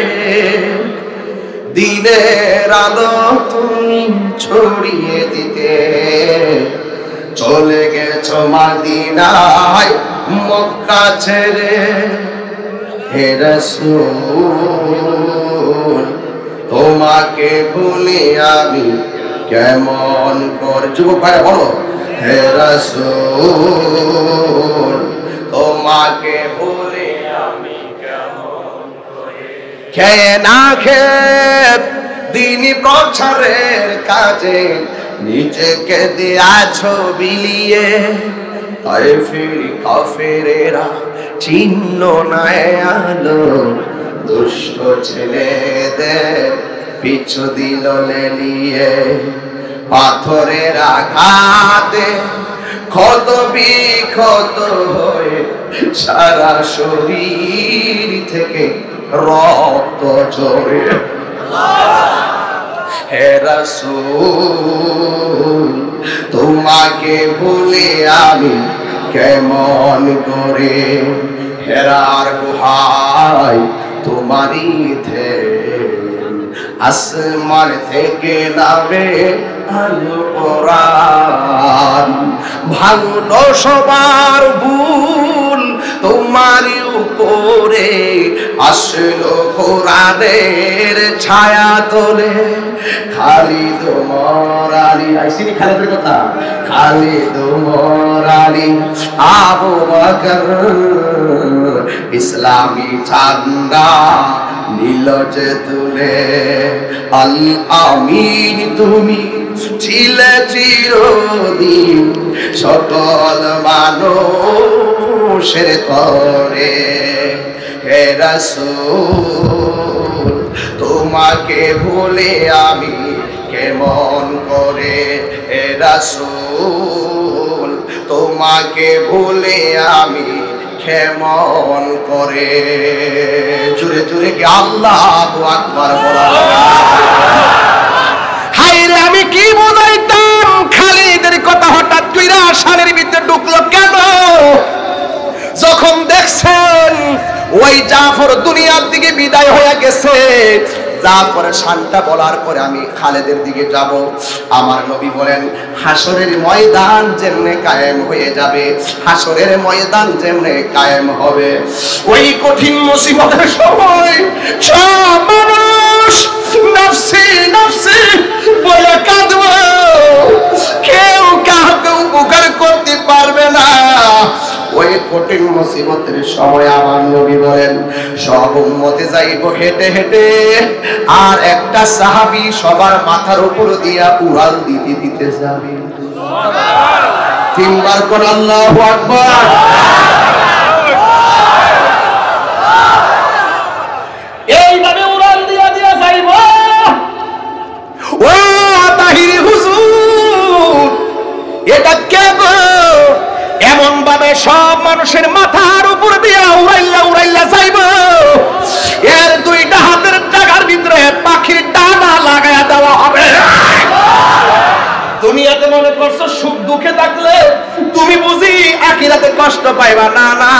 দিনের আলো তুমি ছড়িয়ে দিতে চলে গেছো মদিনায় মক্কা ছেড়ে। হে রাসূল তোমাকে ভুলে আমি কেমন করে, যুবক ভাইরা বলো, হে রাসূল তোমাকে ভুলে আমি কেমন করে। খেয়ে না খেয়ে দিনী প্রচারের কাজে নিজেকে দিয়াছো বিলিয়ে, তাই ফিরি কাফেরেরা চিহ্ন নাই আলো, দুষ্ট ছেলেদের পিছু দিল লেলিয়ে। পাথরের আঘাতে ক্ষত বিক্ষত হয়ে সারা শরীর থেকে রক্ত ঝরে। হে রাসূল তোমাকে ভুলে আমি কেমন করে, হেরার গুহায় তোমারই ধ্যান আসমান থেকে নামে আল কোরআন, ভাঙলো সবার ভুল তোমার উপরে, আসলো কোরআনের ছায়া তোলে। খালিদ ওমর আলী, আইসিনি খালিদের কথা, খালিদ ওমর আলী আবু বকর ইসলামী ঠান্ডা নীলজ তুলে। আল আমিন তুমি ছিলে চিরদিন সকল মানুষের তরে। হে রাসূল তোমাকে ভুলে আমি কেমন করে, হে রাসূল তোমাকে ভুলে আমি কেমন করে। জোরে জোরে কি আল্লাহু আকবার বলা। হায়রে আমি কি বুঝাইতাম, খালিদের কথা হঠাৎ কইরা শানের ভিতরে ঢুকলো কেন? যখন দেখছেন ওই জাফর দুনিয়ার দিকে বিদায় হয়ে গেছে, জাফরের শানটা বলার পরে আমি খালেদের দিকে যাব। আমার নবী বলেন হাসরের ময়দান যেমনে কায়েম হয়ে যাবে, হাসরের ময়দান যেমনে কায়েম হবে, ওই কঠিন মুসিবতের সময় সব মানুষ নফসি নফসি বলে কাঁদবে, কেউ কাউকে উপকার করতে পারবে না। ওই কঠিন মুসিবতের সময় আমার নবী বলেন সব উম্মতে যাইব হেঁটে হেঁটে, আর একটা সাহাবী সবার মাথার উপর দিয়া উড়াল দিতে দিতে যাবে। তিনবার কোন আল্লাহু আকবার। এইভাবে উড়াল দিয়া দিয়া যাইব। ও তাহিরি হুজুর এটা কে গো? এমন ভাবে সব মানুষের মাথার উপর দিয়া উড়াইলা উড়াইলা যাইব, এর দুইটা হাতের জায়গার ভিতরে পাখির ডানা লাগায়া দেওয়া হবে। দুনিয়াতে মনে করছো সুখ দুঃখে থাকলে তুমি বুঝি আখিরাতে কষ্ট পাইবা, না না,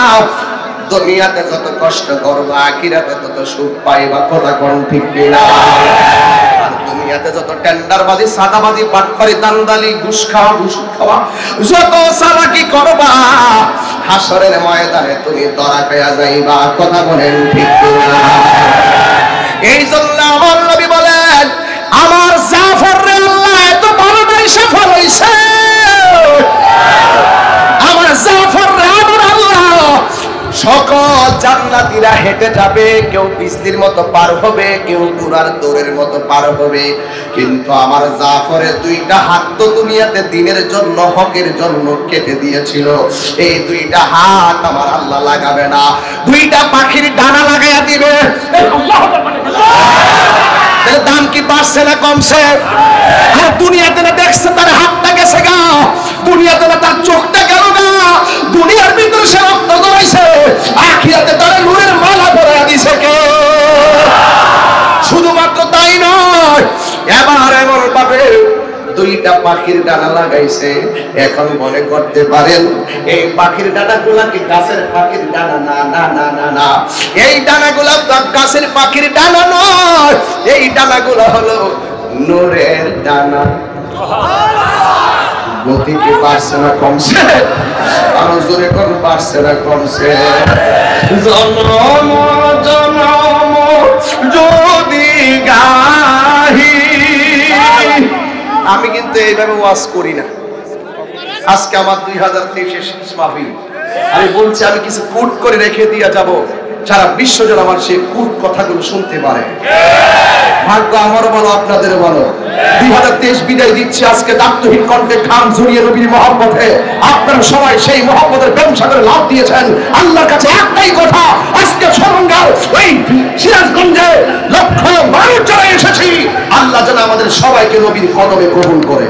দুনিয়াতে যত কষ্ট করবা আখিরাতে তত সুখ পাইবা। কথা কোন ঠিক কিনা? দুনিয়াতে যত টেন্ডারবাজি, সাদাবাজি, বাটপারি, দান্দালি, ঘুষ খাওয়া, ঘুষ খাওয়া, যত চালাকি করবা হাসরের ময়দানে তুমি ধরা খাইয়া যাইবা। কথা বলেন ঠিক কিনা? এই জন্য আমার নবী বলেন আমার জাফর রে আল্লাহ এত বড় বাইশা ফলাইছে, আমার জাফর রে আমার আল্লাহ সকল জান্নাতীরা হেঁটে যাবে, কেউ বিজলির মতো পার হবে, কেউ ঘোড়ার দৌড়ের মতো পার হবে, কিন্তু আমার জাফরের দুইটা হাত তো দুনিয়াতে দিনের জন্য হকের জন্য কেটে দিয়েছিল, এই দুইটা হাত আমার আল্লাহ লাগাবে না, দুইটা পাখির ডানা লাগাইয়া দিবে। দাম কি বাড়ছে না কমছে? আর দুনিয়াতে না দেখছে তার হাতটা গেছে গা, দুনিয়াতে না তার চোখটা গেল গা, দুনিয়ার ভিতরে সে রক্ত জড়াইছে, আখিরাতে তার নূরের মালা পরাইয়া দিছে কে? শুধুমাত্র তাই নয়, এবার এমন ভাবে দুইটা পাখির ডানা লাগাইছে। এখন মনে করতে পারেন এই পাখির ডানাগুলা কি গাছের পাখির ডানা? না না না না না, এই ডানাগুলা গাছের পাখির ডানা নয়, এই ডানাগুলা হলো নূরের ডানা। গতি কি বাড়ছে না কমছে? আরো জোরে কোন বাড়ছে না কমছে? জনম জনম যদি গাহি, আমি কিন্তু এইভাবে ওয়াজ করি না। আজকে আমার 2023 শেষ মাহফিল, আমি বলছি আমি কিছু কোট করে রেখে দিয়ে যাব, সারা বিশ্ব যেন আমার সেই কোট কথাগুলো শুনতে পারে। ভাগ্য আমারও ভালো, আপনাদেরও ভালো। 2023 বিদায় দিচ্ছে আজকে দাপ্তহীন কণ্ঠে খাম ঝরিয়ে নবীর মহব্বতে। আপনারা সবাই সেই মহব্বতের ব্যবসাকে লাভ দিয়েছেন। আল্লাহর কাছে একটাই কথা, আজকে সরঙ্গার ওই সিরাজগঞ্জে লক্ষ মানুষ যারা এসেছি, আল্লাহ যেন আমাদের সবাইকে নবীর কদমে কবুল করে।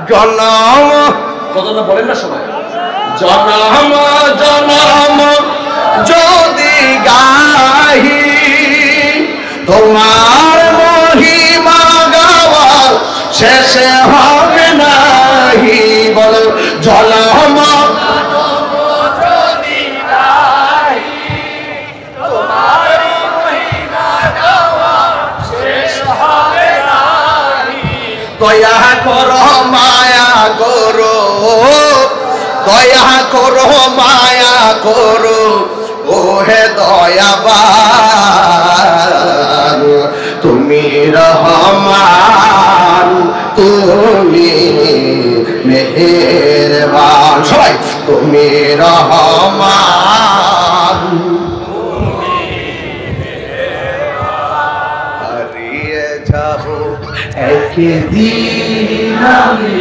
জনম কত বলেন না সবাই, জনম জনম যদি গাহি তোমার মহিমা গাওয়া শেষে হবে নাই, জলম দয়া করো মায়া করো, দয়া করো মায়া করো, ও হে দয়াবান তুমি রহমান, তুমি মেহেরবান। সবাই তুমি রহমান। হারিয়ে যাব একদিন আমি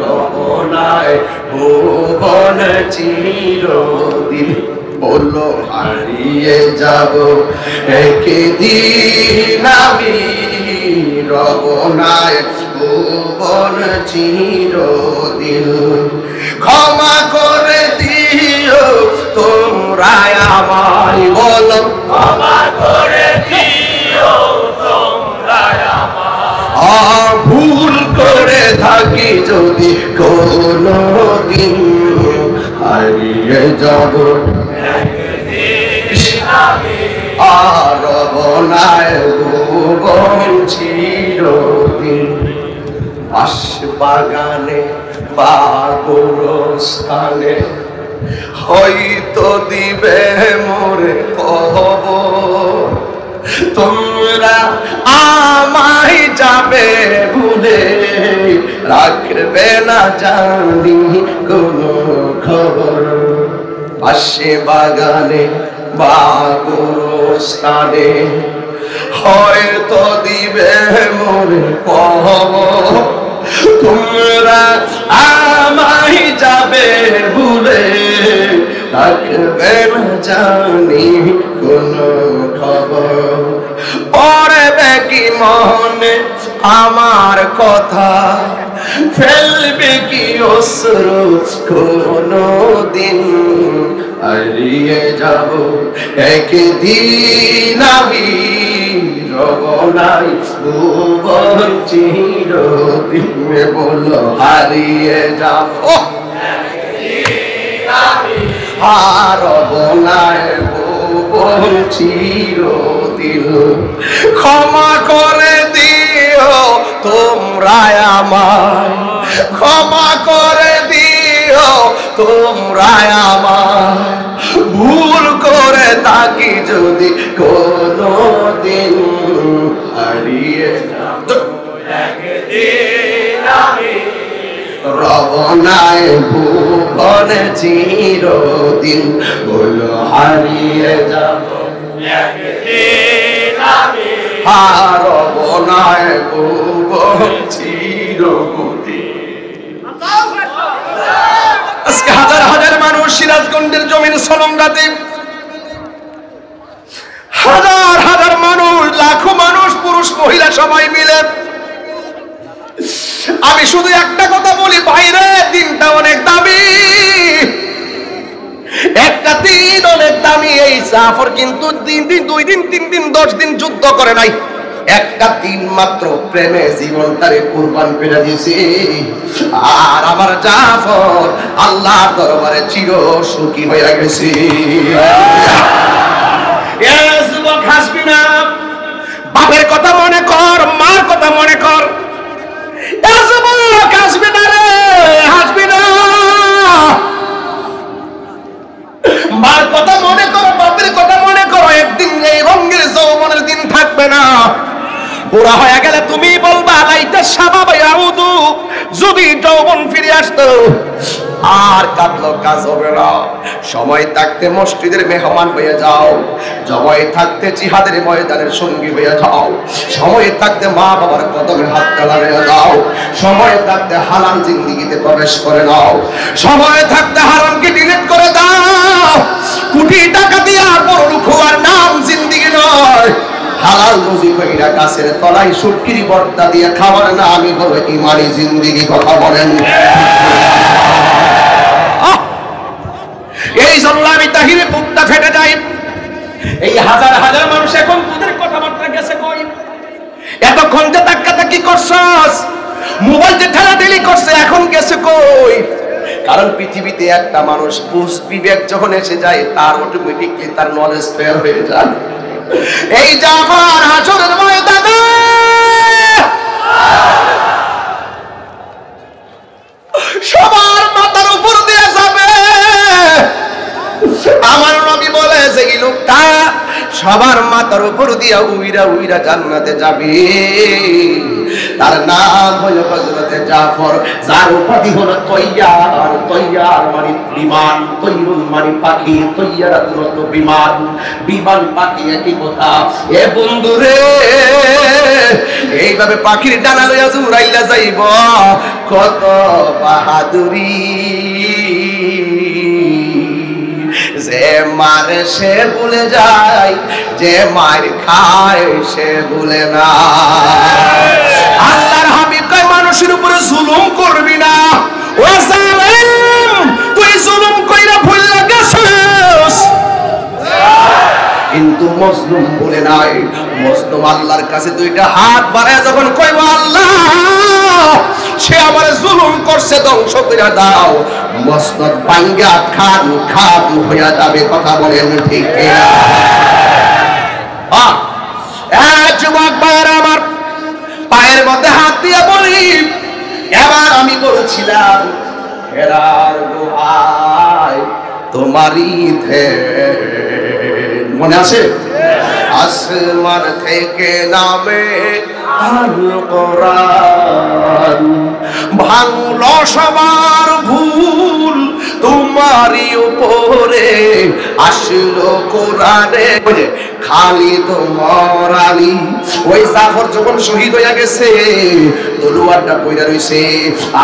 রমনায় ভুবন চিরদিন। বলো হারিয়ে যাব একদিন আমি রমনায় ভুবন চিরদিন। ক্ষমা করে দিও তোমরা আমায়, বলো ক্ষমা করে দিও তোমরা আমায়। ভুল করে থাকি যদি কোনো দিন, হারিয়ে যাব আর রমনায় ভুবন চিরদিন। বাঁশবাগানে বা গোরস্থানে হয়তো দিবে মোরে কবর, তোমরা আমায় যাবে ভুলে, রাখবে না জানি কোনো খবর। পাশে বাগানে বা গোরস্থানে হয়তো দিবে মোরে কবর, তোমরা আমায় যাবে ভুলে, রাখবে না জানি কোনো খবর। পড়বে কি মনে আমার কথা, ফেলবে কি অশ্রু কোনো দিন, হারিয়ে যাব একদিন আমি রমনায় ভুবন চিরদিন। বলো হারিয়ে যাব আর রমনায় ভুবন চিরদিন। ক্ষমা করে দিও তোমরা আমায়, ক্ষমা করে দিও তোমরা আমায়। ভুল করে থাকি যদি কোনো দিন, হারিয়ে যাব একদিন আমি রমনায় ভুবন চিরদিন। বলো হারিয়ে যাব একদিন আমি রমনায় ভুবন চিরদিন। আজকে হাজার হাজার মানুষ সিরাজগঞ্জের জমিন সলংগাতে, হাজার হাজার মানুষ, লাখো মানুষ, পুরুষ মহিলা সবাই মিলে। আমি শুধু একটা কথা বলি ভাইরে, দিনটা অনেক দামি, একটা দিন অনেক দামি। এই জাফর কিন্তু 3 দিন 2 দিন 3 দিন 10 দিন যুদ্ধ করে নাই, একটা দিন মাত্র প্রেমে জীবনটারে কুরবান করে দিয়েছে। আর আমার জাফর আল্লাহর দরবারে চির সুখী হয়ে গেছে। যুবক হাসবি না, বাপের কথা মনে কর, মার কথা মনে কর। যুবক হাসবি না রে, হাসবি না। মার কথা মনে করো, বাপের কথা মনে করো। একদিন এই রঙের যৌবনের দিন থাকবে না। বুড়া হয়ে গেলে তুমি বলবা লাইতে শাবাব ইয়াউদু, যদি যৌবন ফিরে আসতো। আর কাঁদলো কাজ হবে না। সময় থাকতে মসজিদের মেহমান হয়ে যাও, সময় থাকতে জিহাদের ময়দানের সঙ্গী হয়ে যাও, সময় থাকতে মা বাবার কদমে হাত লাগাইয়া দাও, সময় থাকতে হালাল জিন্দেগিতে প্রবেশ করে নাও, সময় থাকতে হারামকে ডিলিট করে দাও। কোটি টাকা দিয়ে বড় লোক হওয়ার নাম জিন্দেগি নয়। হালাল রুজি কইরা গাছের তলায় শুটকির ভর্তা দিয়ে খাবার না আমি হলো ইমানি জিন্দেগি। কথা বলেন। এই জন্য আমি তাহিরে বুকটা ফেটে যাই। এই হাজার হাজার মানুষ এখন তোদের কথাবার্তা গেছে কই? এতক্ষণ যে তাক্কাতাকি করছস, মোবাইল যে ঠেলাঠেলি করছে, এখন গেছে কই? কারণ পৃথিবীতে একটা মানুষ বুঝ বিবেক যখন এসে যায় তার অটোমেটিকলি তার নলেজ ফেয়ার হয়ে যায়। এই জাফর হাসরের ময়দানে সবার মাথার উপর দিয়ে যাবে। আমার নবী বলে যে এই লোকটা সবার মাথার উপর দিয়া উইরা উইরা জান্নাতে যাবে। তার নাম হলো হযরতে জাফর, যার উপাধি হলো তৈয়ার। তৈয়ার মানে বিমান, তৈরুল মানে পাখি, তৈয়ারাতুল বিমান, বিমান পাখি একই কথা। এ বন্ধুরে এইভাবে পাখির ডানা লইয়া উড়াইলা যাইব, কত বাহাদুরি। যে মারে সে ভুলে যায়, যে মার খায় সে ভুলে না। আল্লাহর হাবিব কয় মানুষের উপরে জুলুম করবি না। ও জালেম, তুই জুলুম কইরা ভুলে গেছিস, কিন্তু মজলুম বলে নাই। মজলুম আল্লাহর কাছে দুইটা হাত বাড়ায় যখন কইব আল্লাহ সে আমার জুলুম করছে, ধ্বংস করে দাও, মসনদ ভাঙ্গা খান খান হইয়া যাবে। কথা বলেন ঠিক কিনা? যুবক ভাইরা আমার, পায়ের মধ্যে হাত দিয়ে বলি, এবার আমি বলছিলাম হেরার গুহায় তোমারই মনে আছে? আসমান থেকে নামে আল কোরআন, ভাঙলো সবার ভুল তোমারই উপরে, আসলো কোরআনে খালিদ মরালি। ওই জাফর যখন শহীদ হইয়া গেছে, তলোয়ারটা পইড়া রইছে,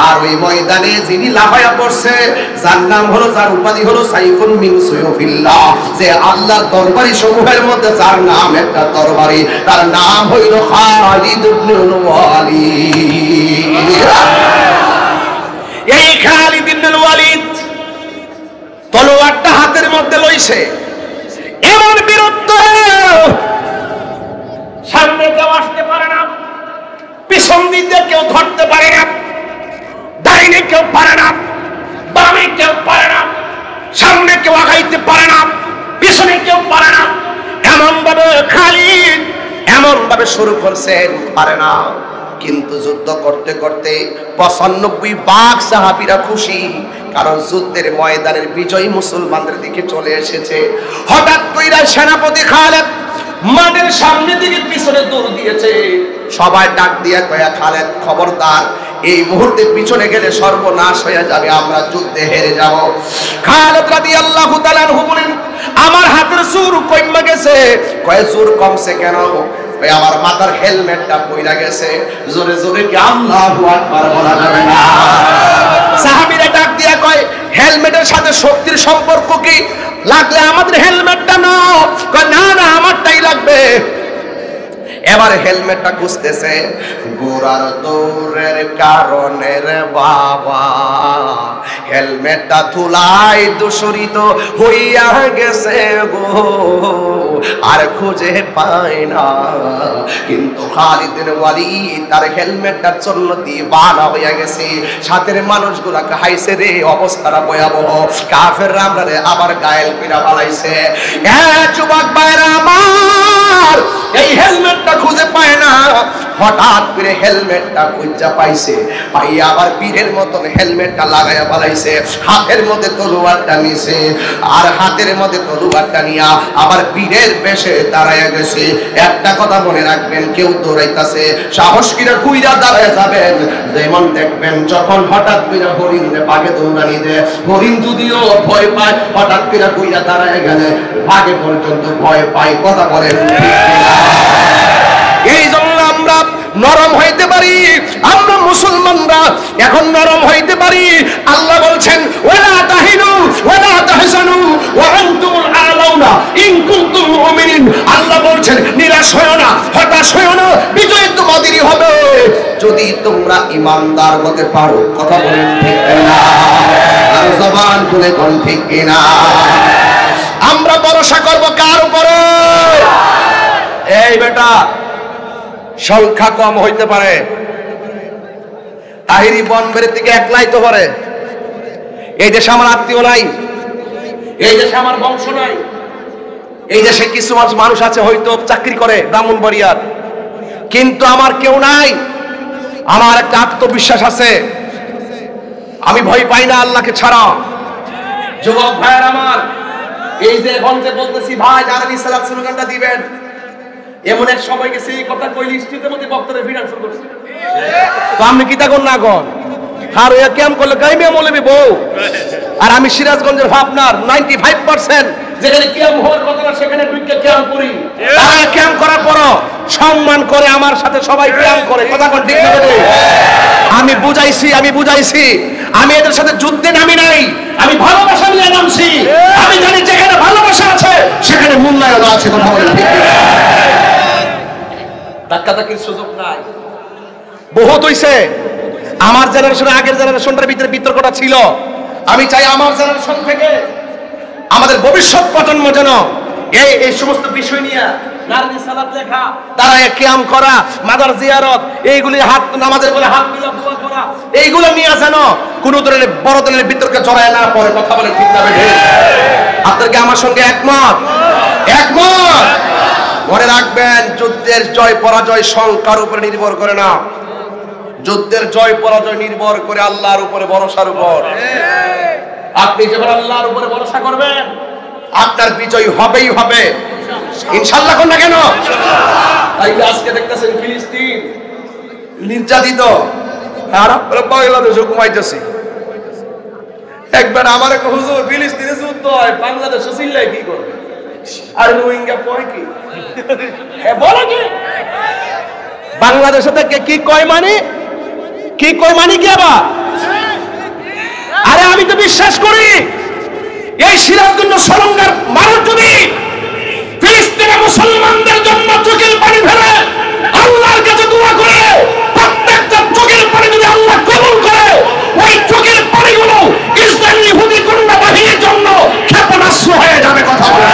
আর ওই ময়দানে যিনি লাফায়া পড়ছে, যার নাম হলো, যার উপাধি হলো সাইফুন মিন সুয়ুফিল্লাহ, যে আল্লাহর তরবারি সমূহের মধ্যে যার নাম একটা তরবারি, তার নাম হইল খালিদ ইবনুল ওয়ালিদ। এই খালিদ ইবনুল ওয়ালিদ তলোয়ারটা হাতের মধ্যে লইছে, এমন বীরত্ব, সামনে কেউ আসতে পারে না, পিছন দিকে কেউ ধরতে পারে না, ডাইনে কেউ পারে না, বামে কেউ পারে না, সামনে কেউ আগাইতে পারে না, পিছনে কেউ পারে না। এমন ভাবে খালিদ এমন ভাবে শুরু করছেন, পারে না। কিন্তু যুদ্ধ করতে করতে 95 ভাগ সাহাবীরা খুশি, কারণ যুদ্ধের ময়দানের বিজয় মুসলমানদের দিকে চলে এসেছে। হঠাৎ কইরা সেনাপতি খালেদ মাঠের সামনে দিকে পিছনে দৌড় দিয়েছে। সবাই ডাক দিয়া কয়া, খালেদ খবরদার, এই মুহূর্তে পিছনে গেলে সর্বনাশ হয়ে যাবে, আমরা যুদ্ধে হেরে যাব। খালেদ রাদিয়াল্লাহু তাআলা আনহু বলেন, আমার হাতের জোর কমে গেছে। কয় জোর কমছে কেন? কয় আমার মাথার হেলমেটটা পইরা গেছে। জোরে জোরে কি আল্লাহু আকবার বলা যাবে না? সাহাবীরা ডাক দিয়া কয়, হেলমেটের সাথে শক্তির সম্পর্ক কি? লাগলে আমাদের হেলমেটটা নাও। কয় না না, আমারটাই লাগবে। এবার হেলমেটটা খুঁজতেছে, গোড়ার দৌড়ের কারণে রে বাবা হেলমেটটা ধুলাই দূষিত হইয়া গেছে গো, আর খুঁজে পায় না। কিন্তু খালিদ ইবনে ওয়ালিদ তার হেলমেটটার জন্য দিওয়ানা হইয়া গেছে। সাথের মানুষগুলা কাহাইছে রে, অবস্থাটা ভয়াবহ। কাফেররা আমরারে আবার গায়েল কইরা পালাইছে। যুবক ভাইরা আমার, এই হেলমেটটা খুঁজে পায় না। হঠাৎ করে হেলমেটটা খুঁজা পাইছে, পাইয়া আবার বীরের মতন হেলমেটটা লাগাইয়া পালাইছে। হাতের মধ্যে তলোয়ারটা নিছে, আর হাতের মধ্যে তলোয়ারটা নিয়া আবার বীরের বেশে দাঁড়াইয়া গেছে। একটা কথা মনে রাখবেন, কেউ দৌড়াইতাছে, সাহস কিরা কুইরা দাঁড়ায় যাবেন। যেমন দেখবেন যখন হঠাৎ করে হরিণ বাঘে দৌড়ানি দেয়, হরিণ যদিও ভয় পায়, হঠাৎ করে কুইরা দাঁড়ায় গেলে বাঘে পর্যন্ত ভয় পায়। কথা বলেন এই জন্য আমরা নরম হইতে পারি, আমরা মুসলমানরা এখন নরম হইতে পারি। আল্লাহ বলছেন, ওয়ালা তাহিনু ওয়ালা তাহজানু ওয়া আনতুমুল আলাউনা ইন কুনতুম মুমিনিন। আল্লাহ বলছেন, নিরাশ হয়ো না, হতাশ হয়ো না, বিজয় তোমাদেরই হবে যদি তোমরা ঈমানদার হতে পারো। কথা বলেন ঠিক কিনা? আর জবান খুলে কোন ঠিক কিনা? আমরা ভরসা করব কার উপরে? এই বেটা, সংখ্যা কম হইতে পারে, তাহিরি বনবের থেকে একলাই তো পারে, এই দেশে আমার আত্মীয় নাই, এই দেশে আমার বংশ নাই, এই দেশে কিছু মানুষ আছে হয়তো চাকরি করে ব্রাহ্মণবাড়িয়ার, কিন্তু আমার কেউ নাই। আমার একটা আত্মবিশ্বাস আছে, আমি ভয় পাই না আল্লাহকে ছাড়া। যুবক ভাইয়ের আমার, এই যে গঞ্জে বলতেছি ভাই যারা রিসালাত স্লোগানটা দিবেন, এমন এক সময় গেছে এই কথা কইলি স্ট্রিটের মধ্যে বক্তারা ভিড়ান শুরু করছে। তো আমি কি তা কোন না কোন আর ওয়া ক্যাম্প করলে গাইমে মৌলবি বউ, আর আমি সিরাজগঞ্জের ভাবনার 95% যেখানে ক্যাম্প হওয়ার কথা না সেখানে ঢুকে ক্যাম্প করি। তারা ক্যাম্প করার পরও সম্মান করে আমার সাথে সবাই ক্যাম্প করে, কথা কোন ঠিক না? আমি বুঝাইছি আমি এদের সাথে যুদ্ধে নামি নাই, আমি ভালোবাসা নিয়ে নামছি। আমি জানি যেখানে ভালোবাসা আছে সেখানে মূল্যায়ন আছে, কথা বলেন ঠিক না? ধাক্কাধাক্কির সুযোগ নাই। বহুত হইছে আমার জেনারেশন, আগের জেনারেশনটার ভিতরে বিতর্কটা ছিল। আমি চাই আমার জেনারেশন থেকে আমাদের ভবিষ্যৎ প্রজন্ম যেন এই সমস্ত বিষয় নিয়ে নারী সালাত লেখা, তারা কিয়াম করা, মাদার জিয়ারত, এইগুলি হাত নামাজের বলে হাত মিলা দোয়া করা, এইগুলো নিয়ে যেন কোন ধরনের বড় ধরনের বিতর্কে জড়ায় না পড়ে, কথা বলে ঠিক না? আপনার কি আমার সঙ্গে একমত? মনে রাখবেন, যুদ্ধের জয় পরাজয় সংখ্যার উপরে নির্ভর করে না, যুদ্ধের জয় পরাজয় নির্ভর করে আল্লাহর উপরে, ভরসার উপর। আপনি যখন আল্লাহর উপরে ভরসা করবেন আপনার বিজয় হবেই হবে, ইনশাআল্লাহ। কোন না কেন? তাই আজকে দেখতেছেন ফিলিস্তিন নির্যাতিত, আর আমরা বাংলাদেশে ঘুমাইতেছি। একবার আমার এক হুজুর, ফিলিস্তিনে যুদ্ধ হয়, বাংলাদেশে চিল্লাই কি করবে? আর রোহিঙ্গা কয় কি বলে কি বাংলাদেশে থেকে কি কয় মানে কি আবার? আরে আমি তো বিশ্বাস করি এই সিরাজগঞ্জ সলঙ্গার মানুষ যদি ফিলিস্তিনের মুসলমানদের জন্য চোখের পানি ফেলে আল্লাহর কাছে দোয়া করে, প্রত্যেকটা চোখের পানি যদি আল্লাহ কবুল করে, ওই চোখের পানিগুলো ইসরায়েলি ইহুদি গুন্ডা বাহিনীর জন্য ক্ষেপণাস্ত্র হয়ে যাবে, কথা বলে।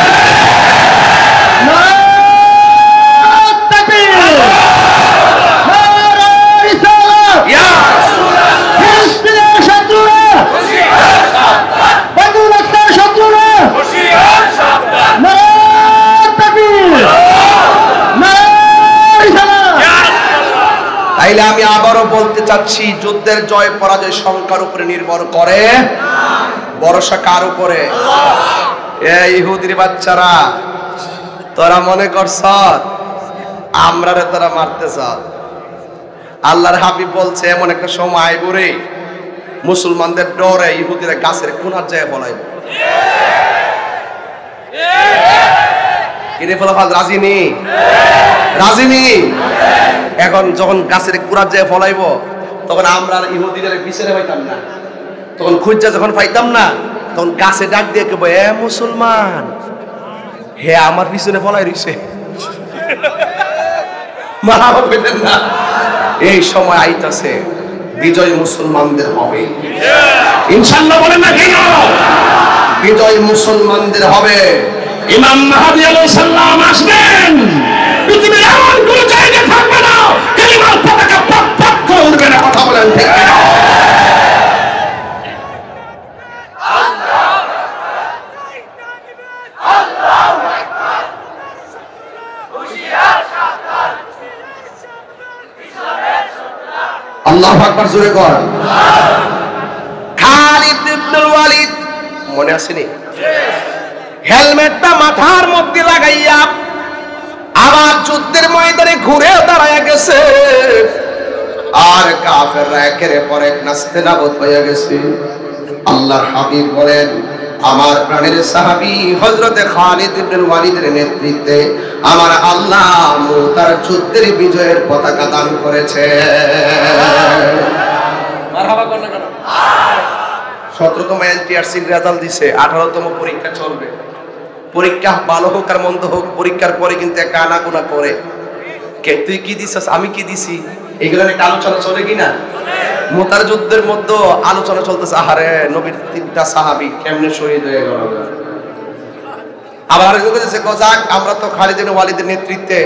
তাইলে আমি আবারও বলতে চাচ্ছি, যুদ্ধের জয় পরাজয় সংখ্যার উপরে নির্ভর করে, ভরসা কার উপরে? এই ইহুদির বাচ্চারা, তোরা মনে করছ আমরা রে তোরা মারতেছ? আল্লাহর হাবিব বলছে এমন একটা সময় আইব রে, মুসলমানদের ডরে ইহুদিরা গাছের কোনার জায়গায় বলাইব। কিরে ফলাফল রাজিনী এখন যখন গাছের কুড়ার যায় ফলাইব, তখন আমরা ইহুদিদের পিছনে পাইতাম না, তখন খুঁজা যখন পাইতাম না, তখন গাছে ডাক দিয়ে কেবো, এ মুসলমান, হে আমার পিছনে ফলাই রইছে। না, এই সময় আইতাছে, বিজয় মুসলমানদের হবে ইনশাআল্লাহ। বলেন না কেন? বিজয় মুসলমানদের হবে। ইমাম মাহদী আলাইহিস সালাম আসবেন, পৃথিবীর এমন কোন জায়গা থাকবে না কালিমার পতাকা পক পক করে উড়বে না, কথা বলেন ঠিক না? আল্লাহু আকবার, জোরে কর। খালিদ ইবনুল ওয়ালিদ মনে আসেনি? হেলমেটটা মাথার মধ্যে লাগাইয়া আবার যুদ্ধের ময়দানে ঘুরে দাঁড়ায় গেছে, আর কাফেররা একের পর এক নাস্তেনাবুদ হয়ে গেছে। আল্লাহর হাবিব বলেন, আমার প্রাণের সাহাবী হযরতে খালিদ ইবনুল ওয়ালিদের নেতৃত্বে আমার আল্লাহ মুতার যুদ্ধের বিজয়ের পতাকা দান করেছে। মারহাবা কর না কেন? 17তম এনটিআরসির রেজাল্ট দিছে, 18তম পরীক্ষা চলবে। পরীক্ষা ভালো হোক আর মন্দ হোক, পরীক্ষার পরে কিন্তু একটা আনাগোনা করে, কে তুই কি দিছিস আমি কি দিছি, এগুলোর একটা আলোচনা চলে কিনা? মুতার যুদ্ধের মধ্যে আলোচনা চলতেছে, আহারে নবীর 3টা সাহাবী কেমনে শহীদ হয়ে গেল। আবার আরেকজন বলেছে, যাক আমরা তো খালিদ ইবনে ওয়ালিদের নেতৃত্বে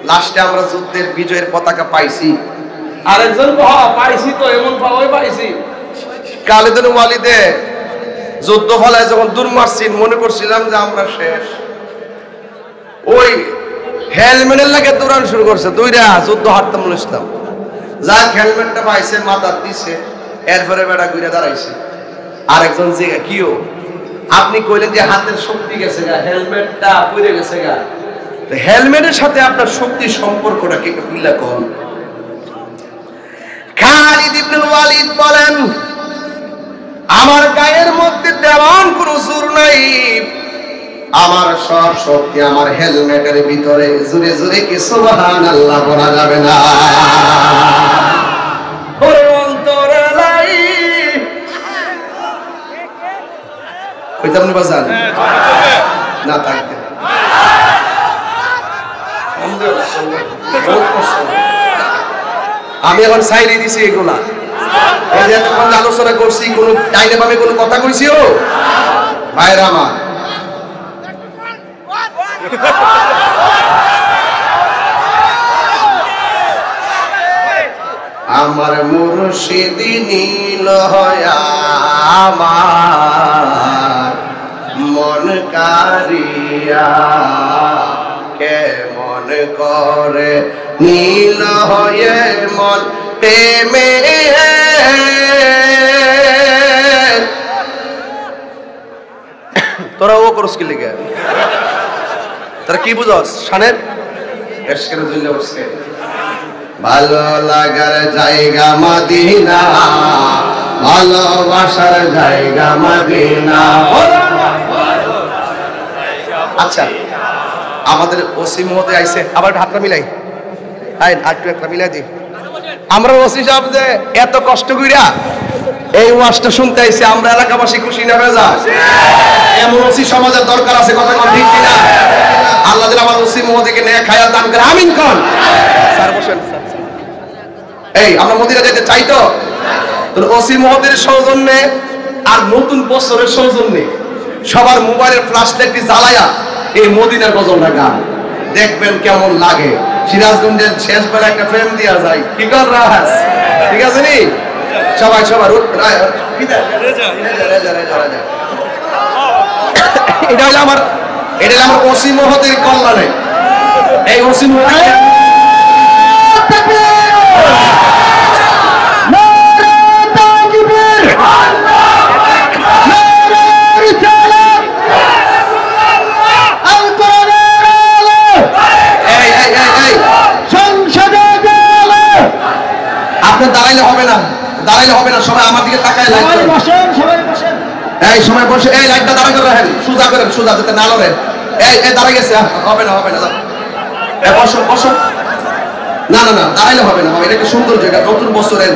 লাস্টে আমরা যুদ্ধের বিজয়ের পতাকা পাইছি। আরেকজন পাইছি তো, এমন পাওয়াই পাইছি, খালিদ ইবনে ওয়ালিদে যুদ্ধ ফলায় যখন দূর মারছিন মনে করছিলাম যে আমরা শেষ, ওই হেলমেটের লাগে দৌড়ানো শুরু করছে, দুইটা যুদ্ধ হারতাম ইসলাম। যাক হেলমেটটা পাইছে, মাথা দিছে, এরপরে বেড়া ঘুরে দাঁড়াইছে। আরেকজন জিগা কিও আপনি কইলেন যে হাতের শক্তি গেছে গা, হেলমেটটা পড়ে গেছে গা, তো হেলমেটের সাথে আপনার শক্তির সম্পর্কটা কি একটু বুঝলা কোন? খালিদ ইবনে ওয়ালিদ বলেন, আমার গায়ের মধ্যে তেমন কোনো জোর নাই, আমার সব শক্তি আমার হেলমেটের ভিতরে। জোরে জোরে কি সুবহানাল্লাহ বলা যাবে না? ওরে অন্তরে লাই কইতাম না বাজান না থাকতে আমি এখন সাইরি দিছি এগুলা, এই যে এতক্ষণ আলোচনা করছি কোন ডাইনে বামে কোনো কথা কইছি? ও ভাইরা আমার, আমার মুর্শিদ নীল হয়া আমার মন কারিয়া, কেমন করে নীল হয়ে মন প্রেমে। তোরা ও করস কি লিখে, তোরা কি বুঝস শানের এসকের দুইলা বসে। ভালো লাগার জায়গা মদিনা, ভালোবাসার জায়গা মদিনা। আচ্ছা আমাদের ওসি মহোদয় আইছে, আবার হাতটা মিলাই, আই একটু একটা মিলাই দি। আমরা ওসি সাহেব যে এত কষ্ট কইরা এই ওয়াজটা শুনতে আইছে, আমরা এলাকাবাসী খুশি না ভেজা? এমন ওসি সমাজের দরকার আছে, কথা কোন ঠিক কিনা? আল্লাহ যেন আমার ওসি মহোদয়কে নেক হায়াত দান করে, আমিন কোন। স্যার বসেন। এই আমরা মদিনা যেতে চাই তো, ওসি মহোদয়ের সৌজন্যে আর নতুন বছরের সৌজন্যে সবার মোবাইলের ফ্ল্যাশ লাইটটি জ্বালায়া এই মদিনার গজলটা গান দেখবেন কেমন লাগে। সিরাজগঞ্জের শেষ বেলা একটা ফ্রেম দিয়া যায়, কি কর রাহাস? ঠিক আছে নি? সবাই সবার এটা হলো আমার ওসি মহোদয়ের কল্যাণে। এই ওসি মহোদয় দাঁড়াইলে হবে না, দাঁড়াইলে হবে না, সবাই আমার দিকে তাকায় লাইট বসেন, সবাই বসেন। এই সময় বসে এই লাইটটা দাঁড়া করে রাখেন, সোজা করেন, সোজা যাতে না লড়ে। এই দাঁড়াই গেছে, হবে না হবে না, বসো বসো। না না না দাঁড়াইলে হবে না, এটা একটা সৌন্দর্য, এটা নতুন বছরের।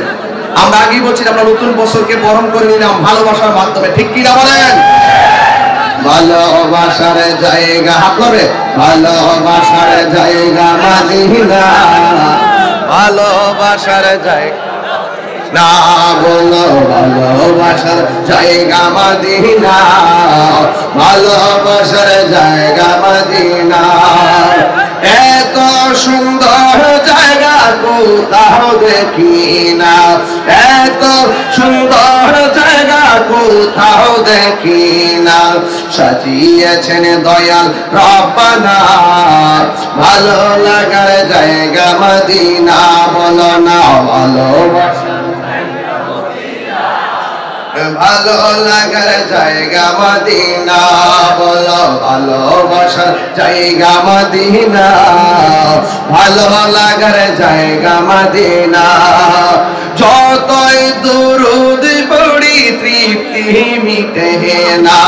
আমরা আগেই বলছি আমরা নতুন বছরকে বরণ করে নিলাম ভালোবাসার মাধ্যমে, ঠিক কি না বলেন? ভালোবাসার জায়গা হাত ধরে, ভালোবাসার জায়গা মদিনা, ভালোবাসার জায়গা না বলো, ভালোবাসার জায়গা মদিনা, ভালোবাসার জায়গা মদিনা। এত সুন্দর জায়গা কোথাও দেখি না, এত সুন্দর জায়গা কোথাও দেখি না, সাজিয়েছেন দয়াল রব্বানা, ভালো লাগার জায়গা মদিনা। বলো না ভালোবাসা, ভালো লাগার জায়গা মদিনা, বলো ভালোবাসার জায়গা মদিনা, ভালো লাগার জায়গা মদিনা। যতই দুরুদ পড়ি তৃপ্তি মিটে না,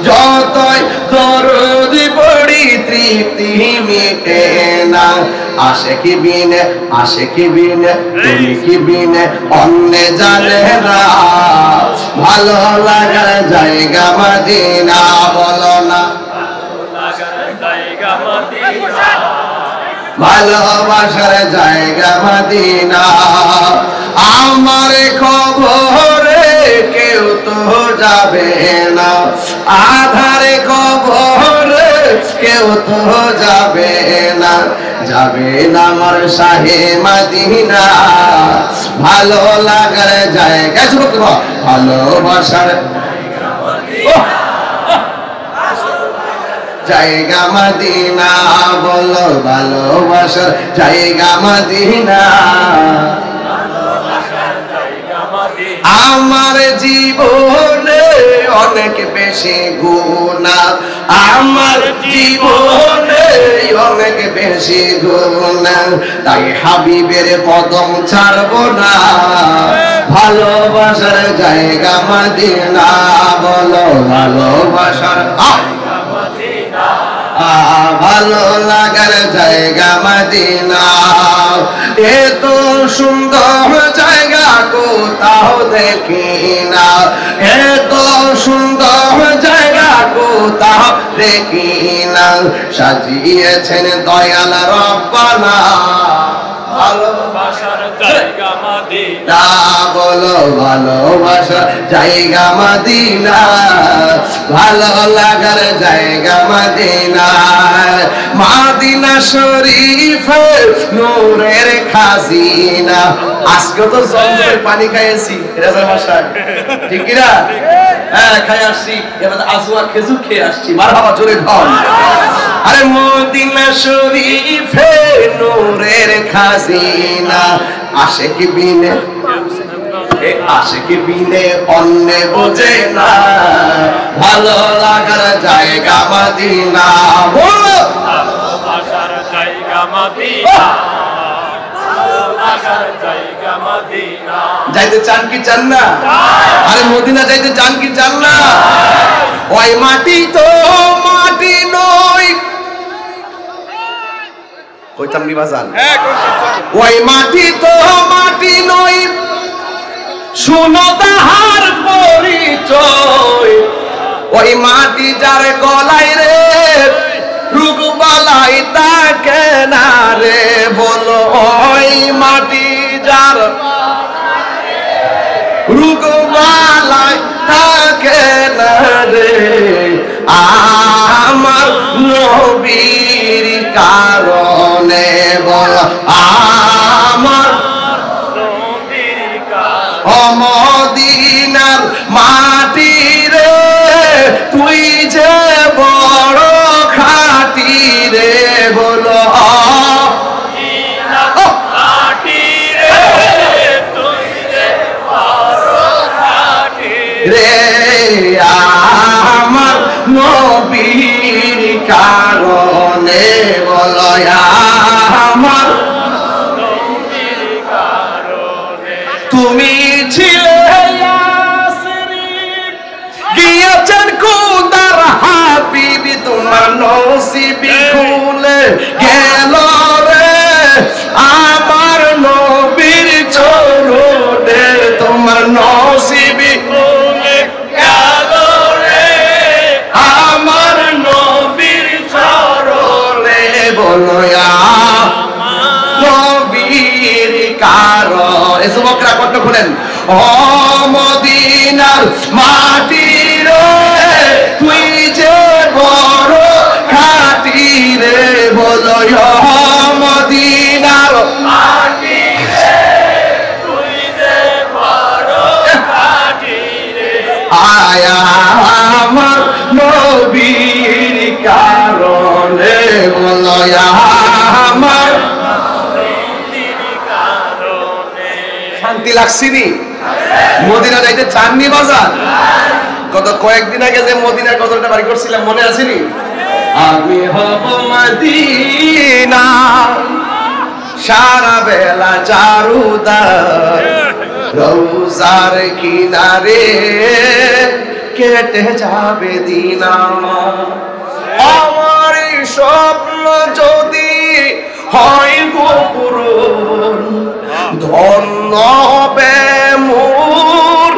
যতই দুরুদ পড়ি তৃপ্তি মিটে না। আশিক বিনে, আশিক বিনে, তুমি কি বিনে অন্য জানে না, ভালো লাগার জায়গা মদিনা। বলো না ভালোবাসার জায়গা মদিনা। আমার খবরে কেউ তো যাবে না, আধারে খবরে কেউ তো যাবে না, যাবে না আমার শাহে মদিনা, ভালো লাগার জায়গা। ভালোবাসার ও জায়গা মদিনা, বলো ভালোবাসার জায়গা মদিনা। আমার জীবনে অনেক বেশি গুনাহ, আমার জীবনে অনেক বেশি গুনাহ, তাই হাবিবের কদম ছাড়বো না। ভালোবাসার জায়গা মদিনা, বলো ভালোবাসার ভালো লাগার জায়গা মদিনা। এত সুন্দর জায়গা কোথাও দেখি না, এত সুন্দর জায়গা কোথাও দেখি না, সাজিয়েছেন দয়াল রব্বানা। ভালোবাসার জায়গা মদিনা, বলো ভালোবাসার জায়গা মদিনা, ভালো লাগার জায়গা মদিনা। মদিনা শরীফে নূরের খাজিনা। আজকে তো জমজমের পানি খাইছি, রাজার ভাষায় ঠিক কি না? হ্যাঁ খাই আসছি, এবার আজওয়া খেজুর খেয়ে আসছি। মারহাবা জোরে খান। আরে মদিনা শরীফে নূরের খাজিনা, আশিক বিনে আশিক বিনে অন্য বোঝে না, ভালো লাগার জায়গা মদিনা। বলো ভালোবাসার জায়গা মদিনা, ভালোবাসার জায়গা মদিনা। যাইতে চান কি চান না? আরে মদিনা যাইতে চান কি চান না? ওই মাটি তো মাটি নয়, কইতাম নি বাজান? ওই মাটি তো মাটি নয়, শুনো তাহার পরিচয়। ওই মাটি যার গলায় রে রোগ বালাই তাকে না রে, বলো ওই মাটি যার রোগ বালাই তাকে না রে। আমার নবীর কারণে, বল আমার মদিনার মাটি রে, তুই যে বড় খাঁটি রে, বলো রে। আমার নবীর কারণে, বলো আমার তুমি ছিলে গিয়েছেন খুদার হাবিবি, তোমার নসিবি খুলে গেল রে। আমার নবীর চরণে তোমার নসিবি খুলে গেল রে। আমার নবীর চরণে, বলো নবীর কারণ। এ যুবকরা কণ্ঠ খুলেন। ও মদিনার মাটি রে, তুই যে বড় খাঁটি রে, বলো মদিনার মাটি রে, তুই যে বড় খাঁটি রে। আয়া আমার নবীর কারণে, বলো আমার শান্তি লাগছিনি? মদিনা যাইতে চাননি বাজার? গত কয়েকদিন আগে যে মদিনার গজলটা বাড়ি করছিলাম, মনে আছেনি? আমি হব মদিনা সারা বেলা চারুদার, রওজার কিনারে কেটে যাবে দিন আমার। স্বপ্ন যদি হয় গো পূরণ, ধন্য হবে মোর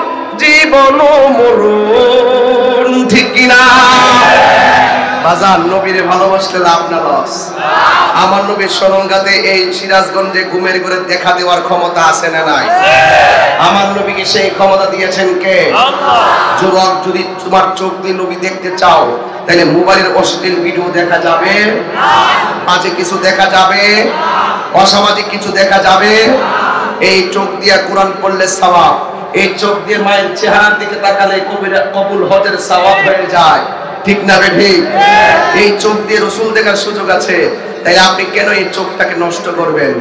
জীবন মরণ। ঠিক কিনা বাজার? নবীরে ভালোবাসলে লাভ না লস? আমার নবীর সরঙ্গাতে এই সিরাজগঞ্জে ঘুমের ঘরে দেখা দেওয়ার ক্ষমতা আছে না নাই? আমার নবীকে সেই ক্ষমতা দিয়েছেন কে? যুবক, যদি তোমার চোখ দিয়ে নবী দেখতে চাও, তাহলে মোবাইলের অশ্লীল ভিডিও দেখা যাবে, মাঝে কিছু দেখা যাবে, অসামাজিক কিছু দেখা যাবে। এই চোখ দিয়ে কোরআন পড়লে সওয়াব, এই চোখ দিয়ে মায়ের চেহারার দিকে তাকালে কবুল হজের সওয়াব হয়ে যায়। ঠিক না বেঠি? এই চোখ দিয়ে রসুল দেখার সুযোগ আছে, তাই আপনি কেন এই চোখটাকে নষ্ট করবেন?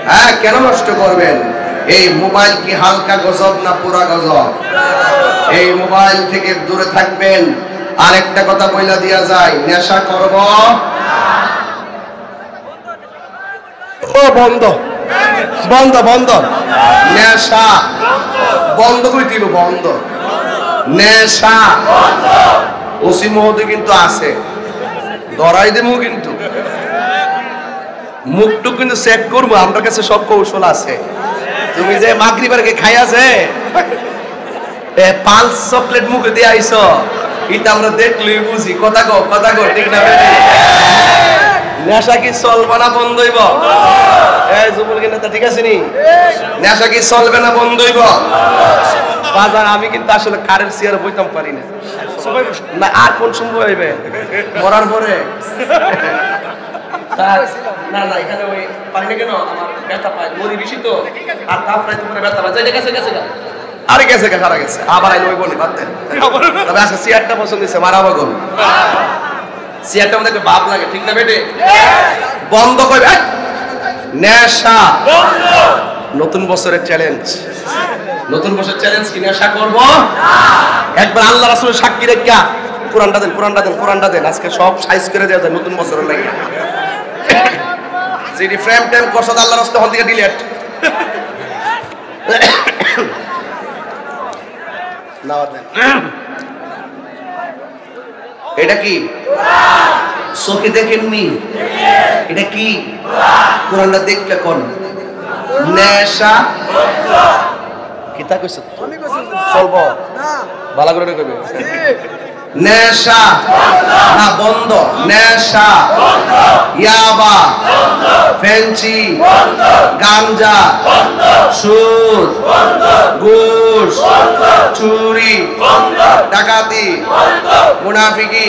হ্যাঁ, কেন নষ্ট করবেন? এই মোবাইল কি হালকা গজব না পুরা গজব? এই মোবাইল থেকে দূরে থাকবেন। আরেকটা কথা বইলা দিয়া যায়, নেশা করব ও বন্ধ বন্ধ বন্ধ, নেশা বন্ধ করে দিব, বন্ধ। নেশা ওসি মহোদয় কিন্তু আছে, ধরাই দেবো, কিন্তু মুখটুক কিন্তু চেক করবো, আমার কাছে সব কৌশল আছে। তুমি যে মাগরিবের খাই আছে পালস চকলেট মুখে দিয়ে আইছো, এটা আমরা দেখলেই বুঝি। কথা গো ঠিক না? নেশা কি চলবে না বন্ধ হইব? এই যুবকের নেতা ঠিক আছে নি? নেশা কি চলবে না বন্ধ হইব? বাজার আমি কিন্তু আসলে কারের চেয়ারে বইতাম পারি না। না, আর কোন সম্ভব হইবে মরার পরে? না না, এখানে ওই পারি না কেন, আমার ব্যথা পায়, মরি বেশি তো, আর তারপরে তোমার ব্যথা পায়। যাই গেছে গেছে আরে গেছে খারাপ গেছে, আবার আইলো ওই বলি বাদ দেন। তবে আজকে চেয়ারটা পছন্দ হয়েছে, মারাবো গো। চেয়ারটা মধ্যে ভাব লাগে, ঠিক না বেটে? বন্ধ করবে নেশা। নতুন বছরের চ্যালেঞ্জ, নতুন বছরের চ্যালেঞ্জ কি নেশা করব? একবার আল্লাহ রাসূলের সাক্ষী রেখা কোরআনটা দেন, আজকে সব সাইজ করে দেওয়া যায় নতুন বছরের লাগে। যেটি ফ্রেম টেম করছ আল্লাহ রাসূল হল থেকে ডিলিট না দেন। এটা কি চোখে দেখেননি? এটা কি? কোরআনটা দেখতে কোন নেশা কিতা কইছ? চলবো ভালো করে কইবে। নেশা না বন্ধ, নেশা ইয়াবা, ফেন্সি, গাঞ্জা, সুদ, ঘুষ, চুরি, ডাকাতি, মুনাফিকি,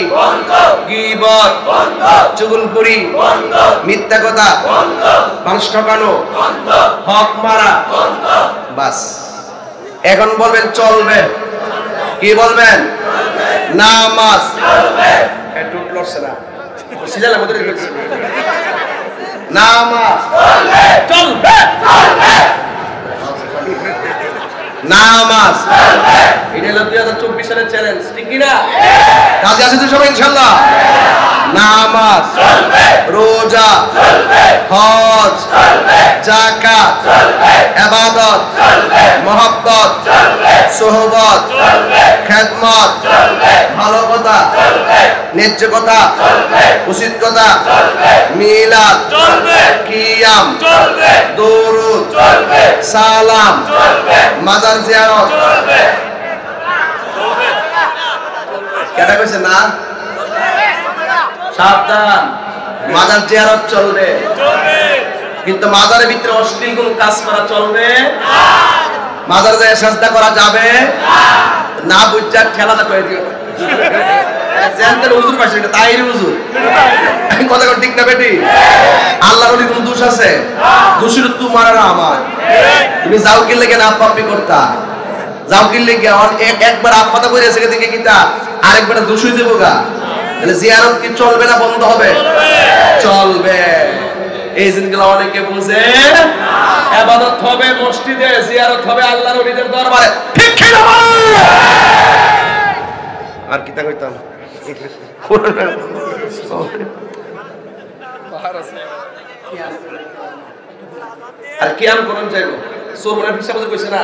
গীবত, চুগলখড়ি, মিথ্যা কথা, মানুষ ঠকানো, হক মারা, বাস। এখন বলবেন চলবে, কি বলবেন? নামাজ একটু লড়ছে না, সিজালে মধ্যে নামাজ চলবে, নামাজ এটা হলো 2024 সালের চ্যালেঞ্জ, ঠিক কি না? কাজে আছে তো সবাই ইনশাআল্লাহ। নামাজ চলবে, রোজা চলবে, হজ চলবে, যাকাত চলবে, ইবাদত চলবে, মহব্বত চলবে, সোহবত চলবে, খেদমত চলবে, ভালো কথা চলবে, ন্যায্য কথা চলবে, উচিত কথা চলবে, মিলাদ চলবে, কিয়াম চলবে, দরুদ চলবে, সালাম চলবে, মাজার জিয়ারত চলবে। কেটা কইছে না? সাবধান, মাজার জিয়ারত চলবে, কিন্তু মাজারের ভিতরে অশ্লীল কোন কাজ করা চলবে না। মাজারে যায় সাজদা করা যাবে না, বুঝা ঠেলাটা করে দিও। জানতেন হুজুর পাশে, এটা তাইরি হুজুর, কথা কথা ঠিক না বেটি? আল্লাহর ওলি কোন দোষ আছে? দোষের তোমার আর আমার। তুমি যাও কি লেগে না পাপি করতা, যাও কি লেগে একবার আপাতা করে এসে দিকে কিতা, আরেকবার দোষ হয়ে যাবো গা। তাহলে জিয়ারত কি চলবে না বন্ধ হবে? চলবে। এই জিনিসগুলো অনেকে বুঝে ইবাদত হবে মসজিদে, জিয়ারত হবে আল্লাহর ওলিদের দরবারে, ঠিক কি না? আর কিতা কইতাম আর কিয়াম করন যাইব। সুরমনের পিসা হুজুর কইছে না,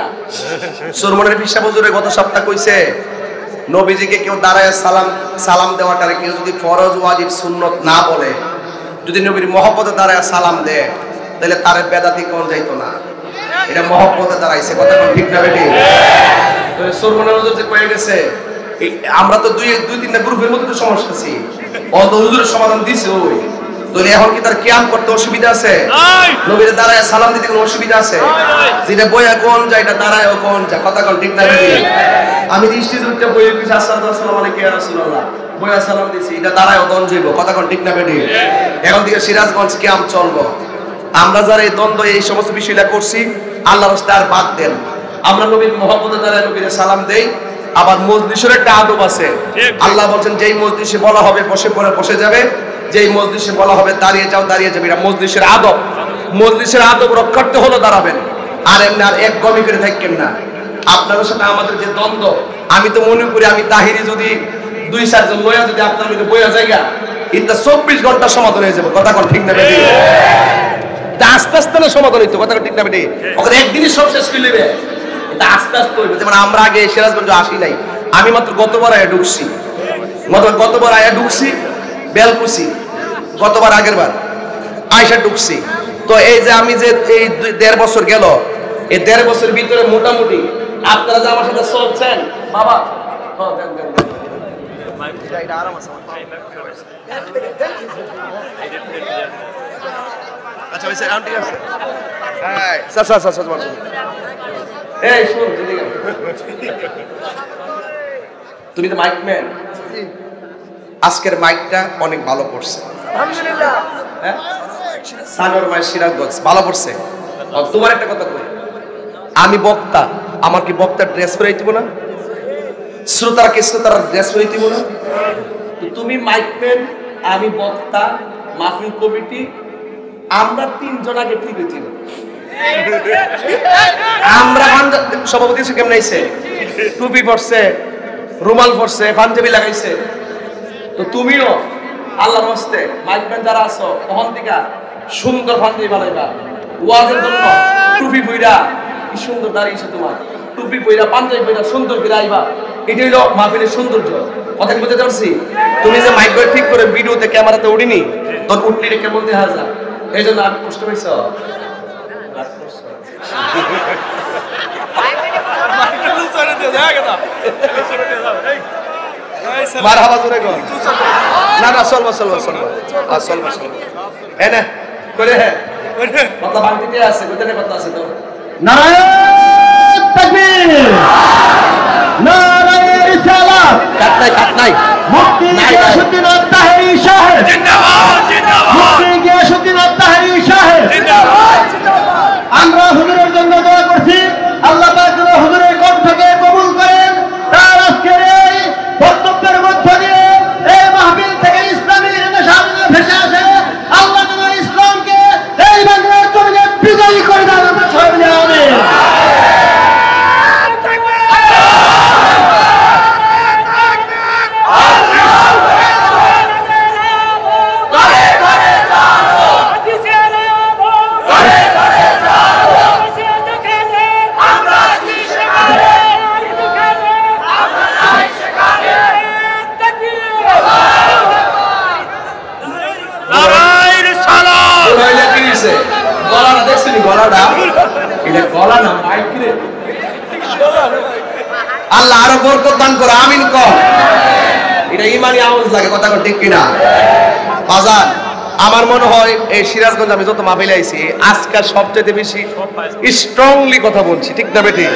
সুরমনের পিসা হুজুরে গত সপ্তাহ কইছে নবীজিকে কেউ দাঁড়ায় সালাম দেওয়াটারে কেউ যদি ফরজ ওয়াজিব সুন্নত না বলে, যদি নবীর মহব্বতে দাঁড়ায় সালাম দেয়, তাহলে তার বেদাতি কোন যাইতো না। এটা মহব্বতে দাঁড়াইছে, কথা ঠিক না বেটি? সুরমনের হুজুর যে কয়ে গেছে, আমরা তো দুই তিনটা গ্রুপের মধ্যে তো সমস্যা আছি, অত হুজুরের সমাধান দিছে ওই। তাহলে এখন কি তার কিয়াম করতে অসুবিধা আছে? নবীর দাঁড়ায় সালাম দিতে কোনো অসুবিধা আছে? যেটা বইয়া কোন যায় এটা দাঁড়ায় কোন যায়, কথা কোন ঠিক না বেটি? আমি ইনস্টিটিউটটা বইয়ে কইছি আসসালামু আলাইকুম ইয়া রাসূলুল্লাহ, বইয়া সালাম দিছি, এটা দাঁড়ায় দন যাইব, কথা কোন ঠিক না বেটি? এখন থেকে সিরাজগঞ্জ কিয়াম চলবো। আমরা যারা এই দ্বন্দ্ব এই সমস্ত বিষয়টা করছি, আল্লাহর রাস্তায় আর বাদ দেন। আমরা নবীর মহব্বতে দাঁড়ায় নবীর সালাম দেই, আবার মজলিসের একটা আদব আছে। আল্লাহ বলছেন যেই মজলিসে বলা হবে বসে পড়ে বসে যাবে, যেই মজলিসে বলা হবে দাঁড়িয়ে যাও দাঁড়িয়ে যাবে। এটা মজলিসের আদব। মজলিসের আদব রক্ষার্থে হলো দাঁড়াবেন, আর এমনি আর এক গমি করে থাকবেন না। আপনাদের সাথে আমাদের যে দ্বন্দ্ব, আমি তো মনে করি আমি তাহিরি যদি 2-4 জন লয়া যদি আপনার লোকে বইয়া জায়গা, এটা 24 ঘন্টা সমাধান হয়ে যাবে। কথা কোন ঠিক না বেটি? এটা আস্তে আস্তে না সমাধান হইতো। কথা ঠিক না বেটি? ওখানে একদিনই সব শেষ করে নেবে। এটা আস্তে আস্তে হইবে। যেমন আমরা আগে সিরাজগঞ্জ আসি নাই, আমি মাত্র গতবার আয়া ঢুকছি, গতবার আয়া ঢুকছি বেলকুচি, গতবার আগের বার আয়সা ঢুকছি। তো এই যে আমি যে এই 1.5 বছর গেল, এই 1.5 বছরের ভিতরে মোটামুটি আপনারা যে আমার সাথে চলছেন বাবা, আচ্ছা ভাই ঠিক আছে। হ্যাঁ স্যার স্যার স্যার স্যার এই শুন, তুমি তো মাইক ম্যান, আজকের মাইকটা অনেক ভালো পড়ছে আলহামদুলিল্লাহ। হ্যাঁ সানোর মাই সিরাজগঞ্জ ভালো পড়ছে। তোমার একটা কথা কই, আমি বক্তা, আমার কি বক্তার ড্রেস পরে দিব না? শ্রোতারা কি শ্রোতার ড্রেস পরে দিব না? তুমি মাইক ম্যান, আমি বক্তা, মাহফিল কমিটি, আমরা 3 জন আগে ঠিক হইছিল। আমরা সভাপতি কেমন আইছে, টুপি পরছে, রুমাল পরছে, পাঞ্জাবি লাগাইছে। তো তুমিও আল্লাহর হস্তে মাইক ম্যান যারা আছো তখন থেকে সুন্দর পাঞ্জাবি বানাইবা, ওয়াজের জন্য টুপি পইরা, কি সুন্দর দাঁড়িয়েছে তোমার, টুপি পইরা পাঞ্জাবি পইরা সুন্দর করে আইবা। এটাই হলো মাহফিলের সৌন্দর্য। কথা কি বুঝতে পারছি? তুমি যে মাইক ঠিক করে ভিডিওতে ক্যামেরাতে উঠিনি, তখন উঠলি কেমন দেখা যায়, এই জন্য আমি কষ্ট পাইছ। মারহাবা জোরে কর। না না চলবা চলবা চলবা চলবা চলবা এনে করে। হ্যাঁ কথা বাংলাতে আছে, কোথায় কথা আছে তো? নারায়ণ তাকবীর, নারায়ণ রিসালাত, কাট নাই মুফতি গিয়াসউদ্দিন আত-তাহেরি সাহেব জিন্দাবাদ জিন্দাবাদ, মুফতি গিয়াসউদ্দিন আত-তাহেরি সাহেব জিন্দাবাদ। আমরা হুজুরের জন্য দোয়া করছি, আল্লাহ পাক যেন হুজুরের কণ্ঠকে কবুল করেন। তার আজকের এই বক্তব্যের মধ্য দিয়ে এই মাহফিল থেকে ইসলামী নেশাগুলো ভেসে আসে। আল্লাহ যেন ইসলামকে এই বাংলার জমিনে বিজয়ী করে দেন। আমরা সবাই মিলে আমিন। গলাটা দেখছিনি? গলাটা এটা গলা না মাইক রে। আল্লাহ আরো বরকত দান করে, আমিন কর। এটা ইমানি আওয়াজ লাগে, কথা ঠিক কিনা বাজার? আমার মনে হয় এই সিরাজগঞ্জ আমি যত মাহফিলে আইছি আজকাল সবচেয়ে বেশি স্ট্রংলি কথা বলছি, ঠিক না বেঠিক?